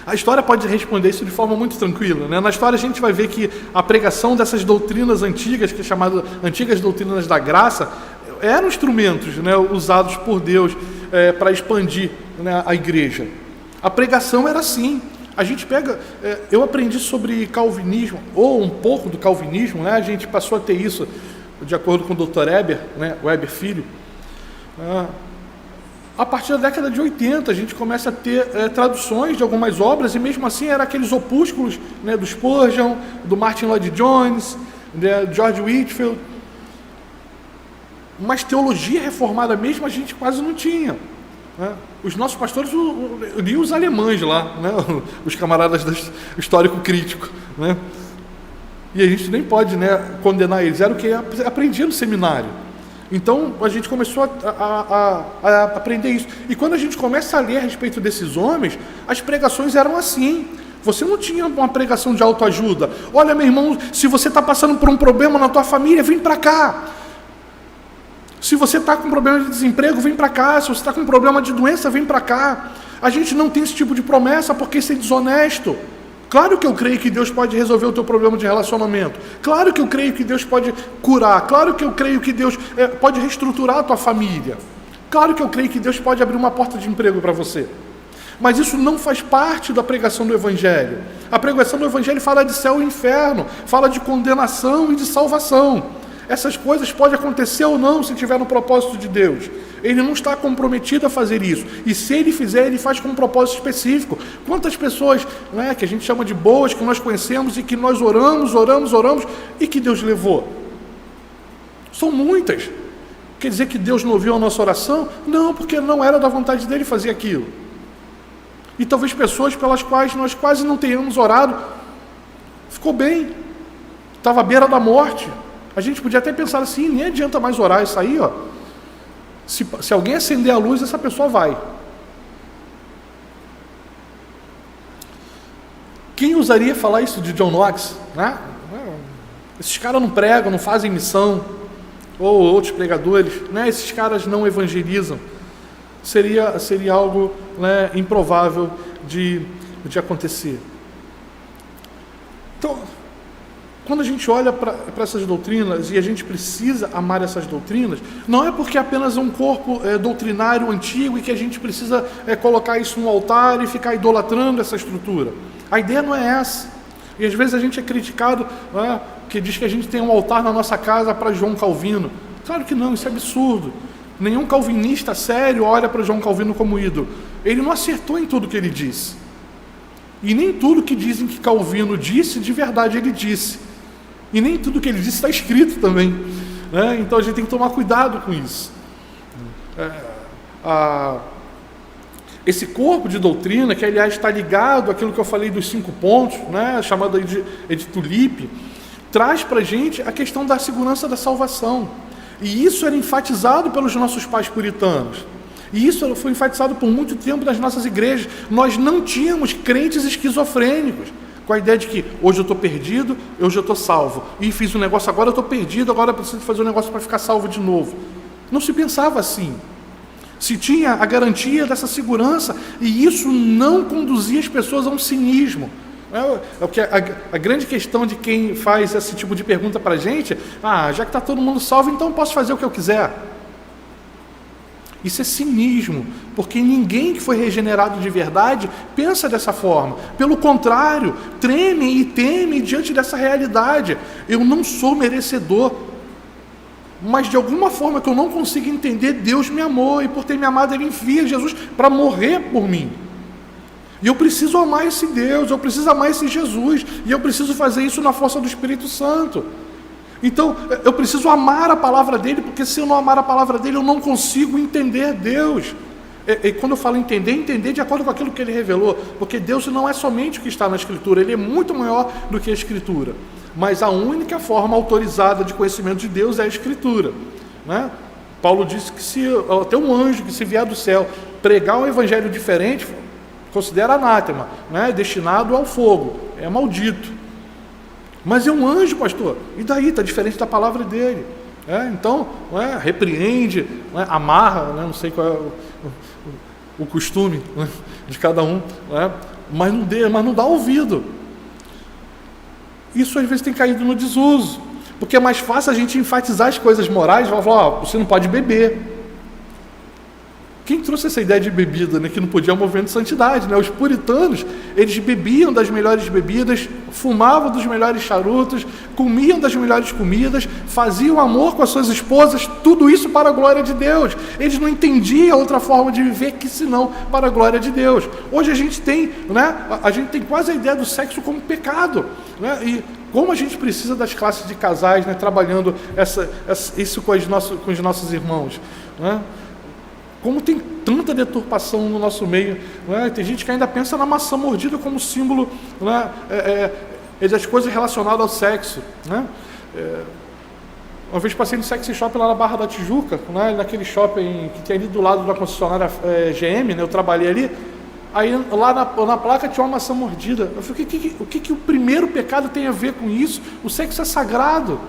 S2: A história pode responder isso de forma muito tranquila, né? Na história a gente vai ver que a pregação dessas doutrinas antigas, que é chamada antigas doutrinas da graça, eram instrumentos, né, usados por Deus para expandir, né, a igreja. A pregação era assim. A gente pega, eu aprendi sobre calvinismo, ou um pouco do calvinismo, né? A gente passou a ter isso, de acordo com o Dr. Eber, né? O Eber Filho. A partir da década de 80, a gente começa a ter traduções de algumas obras, e mesmo assim eram aqueles opúsculos, né? Do Spurgeon, do Martin Lloyd-Jones, né? George Whitefield. Mas teologia reformada mesmo a gente quase não tinha, né? Os nossos pastores liam os alemães lá, né? Os camaradas do histórico crítico, né? E a gente nem pode, né, condenar eles, era o que aprendia no seminário. Então a gente começou a aprender isso. E quando a gente começa a ler a respeito desses homens, as pregações eram assim. Você não tinha uma pregação de autoajuda. Olha, meu irmão, se você está passando por um problema na tua família, vem para cá. Se você está com problema de desemprego, vem para cá. Se você está com problema de doença, vem para cá. A gente não tem esse tipo de promessa porque isso é desonesto. Claro que eu creio que Deus pode resolver o teu problema de relacionamento. Claro que eu creio que Deus pode curar. Claro que eu creio que Deus pode reestruturar a tua família. Claro que eu creio que Deus pode abrir uma porta de emprego para você. Mas isso não faz parte da pregação do Evangelho. A pregação do Evangelho fala de céu e inferno, fala de condenação e de salvação. Essas coisas podem acontecer ou não se estiver no propósito de Deus. Ele não está comprometido a fazer isso. E se ele fizer, ele faz com um propósito específico. Quantas pessoas, né, que a gente chama de boas, que nós conhecemos e que nós oramos e que Deus levou? São muitas. Quer dizer que Deus não ouviu a nossa oração? Não, porque não era da vontade dele fazer aquilo. E talvez pessoas pelas quais nós quase não tenhamos orado, ficou bem, estava à beira da morte. A gente podia até pensar assim, nem adianta mais orar isso aí, ó. Se alguém acender a luz, essa pessoa vai. Quem ousaria falar isso de John Knox, né? Esses caras não pregam, não fazem missão, ou outros pregadores, né? Esses caras não evangelizam. Seria algo, né, improvável de acontecer. Então, quando a gente olha para essas doutrinas, e a gente precisa amar essas doutrinas, não é porque apenas é um corpo doutrinário antigo e que a gente precisa colocar isso no altar e ficar idolatrando essa estrutura. A ideia não é essa. E às vezes a gente é criticado, né, que diz que a gente tem um altar na nossa casa para João Calvino. Claro que não, isso é absurdo. Nenhum calvinista sério olha para João Calvino como ídolo. Ele não acertou em tudo que ele disse. E nem tudo que dizem que Calvino disse, de verdade ele disse. E nem tudo que ele disse está escrito também, né? Então a gente tem que tomar cuidado com isso. Esse corpo de doutrina, que aliás está ligado àquilo que eu falei dos 5 pontos, né, chamado de Tulipe, traz para a gente a questão da segurança da salvação. E isso era enfatizado pelos nossos pais puritanos. E isso foi enfatizado por muito tempo nas nossas igrejas. Nós não tínhamos crentes esquizofrênicos, com a ideia de que hoje eu estou perdido, hoje eu estou salvo. E fiz um negócio, agora eu estou perdido, agora eu preciso fazer um negócio para ficar salvo de novo. Não se pensava assim. Se tinha a garantia dessa segurança, e isso não conduzia as pessoas a um cinismo. A grande questão de quem faz esse tipo de pergunta para a gente, já que está todo mundo salvo, então eu posso fazer o que eu quiser. Isso é cinismo, porque ninguém que foi regenerado de verdade pensa dessa forma. Pelo contrário, treme e teme diante dessa realidade. Eu não sou merecedor, mas de alguma forma que eu não consigo entender, Deus me amou, e por ter me amado, Ele envia Jesus para morrer por mim. E eu preciso amar esse Deus, eu preciso amar esse Jesus, e eu preciso fazer isso na força do Espírito Santo. Então, eu preciso amar a palavra dele, porque se eu não amar a palavra dele, eu não consigo entender Deus. E quando eu falo entender de acordo com aquilo que ele revelou, porque Deus não é somente o que está na Escritura, ele é muito maior do que a Escritura. Mas a única forma autorizada de conhecimento de Deus é a Escritura, né? Paulo disse que se até um anjo que se vier do céu pregar um evangelho diferente, considera anátema, né? Destinado ao fogo, é maldito. Mas é um anjo, pastor, e daí? Está diferente da palavra dele. Então, repreende, amarra, não sei qual é o costume, de cada um, mas não dá ouvido. Isso às vezes tem caído no desuso, porque é mais fácil a gente enfatizar as coisas morais, falar, você não pode beber. Quem trouxe essa ideia de bebida, né, que não podia, é um movimento de santidade, né? Os puritanos, eles bebiam das melhores bebidas, fumavam dos melhores charutos, comiam das melhores comidas, faziam amor com as suas esposas, tudo isso para a glória de Deus. Eles não entendiam outra forma de viver que senão para a glória de Deus. Hoje a gente tem, né, a gente tem quase a ideia do sexo como pecado, né? E como a gente precisa das classes de casais, né, trabalhando isso com os nossos irmãos, né? Como tem tanta deturpação no nosso meio, né? Tem gente que ainda pensa na maçã mordida como símbolo, né, das coisas relacionadas ao sexo, né? Uma vez passei no sexy shop lá na Barra da Tijuca, né, naquele shopping que tem ali do lado da concessionária GM, né, eu trabalhei ali. Aí lá na placa tinha uma maçã mordida. Eu falei, o que o primeiro pecado tem a ver com isso? O sexo é sagrado.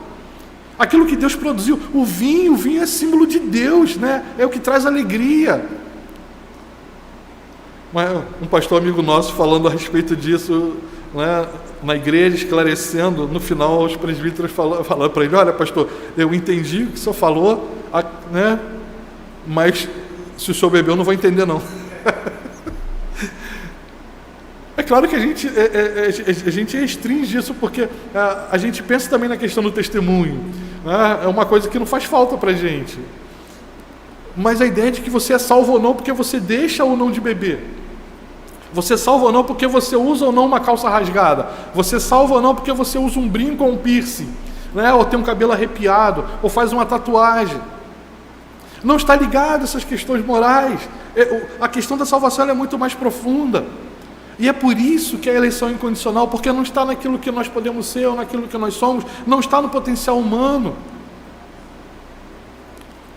S2: Aquilo que Deus produziu, o vinho é símbolo de Deus, né? É o que traz alegria. Um pastor amigo nosso falando a respeito disso, né, na igreja, esclarecendo, no final os presbíteros falando para ele, olha pastor, eu entendi o que o senhor falou, né, mas se o senhor bebeu eu não vou entender não. É claro que a gente restringe isso porque a gente pensa também na questão do testemunho, né? É uma coisa que não faz falta para a gente. Mas a ideia de que você é salvo ou não porque você deixa ou não de beber. Você é salvo ou não porque você usa ou não uma calça rasgada. Você é salvo ou não porque você usa um brinco ou um piercing, né? Ou tem um cabelo arrepiado, ou faz uma tatuagem. Não está ligado a essas questões morais. A questão da salvação é muito mais profunda. E é por isso que a eleição é incondicional, porque não está naquilo que nós podemos ser ou naquilo que nós somos, não está no potencial humano,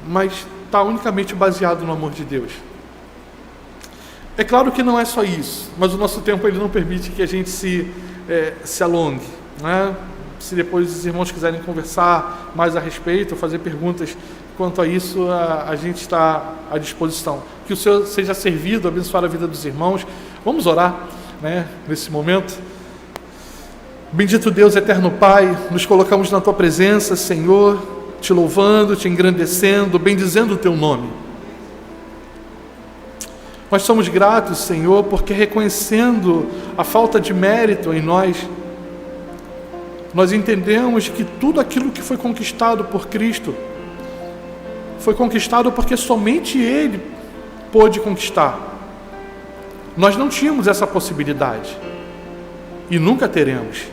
S2: mas está unicamente baseado no amor de Deus. É claro que não é só isso, mas o nosso tempo ele não permite que a gente se alongue, né? Se depois os irmãos quiserem conversar mais a respeito, ou fazer perguntas quanto a isso, a gente está à disposição. Que o Senhor seja servido, abençoar a vida dos irmãos. Vamos orar, né, nesse momento. Bendito Deus, eterno Pai, nos colocamos na Tua presença, Senhor, Te louvando, Te engrandecendo, bendizendo o Teu nome. Nós somos gratos, Senhor, porque reconhecendo a falta de mérito em nós entendemos que tudo aquilo que foi conquistado por Cristo foi conquistado porque somente Ele pôde conquistar. Nós não tínhamos essa possibilidade e nunca teremos.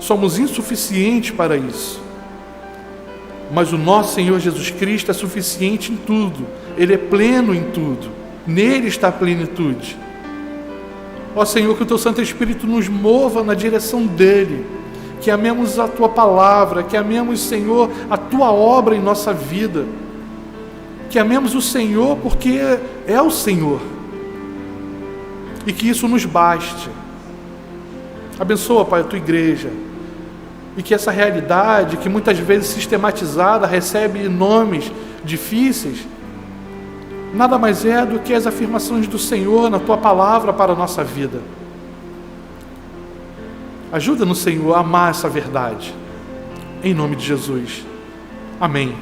S2: Somos insuficientes para isso. Mas o nosso Senhor Jesus Cristo é suficiente em tudo. Ele é pleno em tudo. Nele está a plenitude. Ó Senhor, que o Teu Santo Espírito nos mova na direção dEle. Que amemos a Tua palavra, que amemos, Senhor, a Tua obra em nossa vida. Que amemos o Senhor porque é o Senhor. E que isso nos baste. Abençoa, Pai, a Tua igreja. E que essa realidade, que muitas vezes sistematizada, recebe nomes difíceis, nada mais é do que as afirmações do Senhor na Tua palavra para a nossa vida. Ajuda-nos, Senhor, a amar essa verdade. Em nome de Jesus. Amém.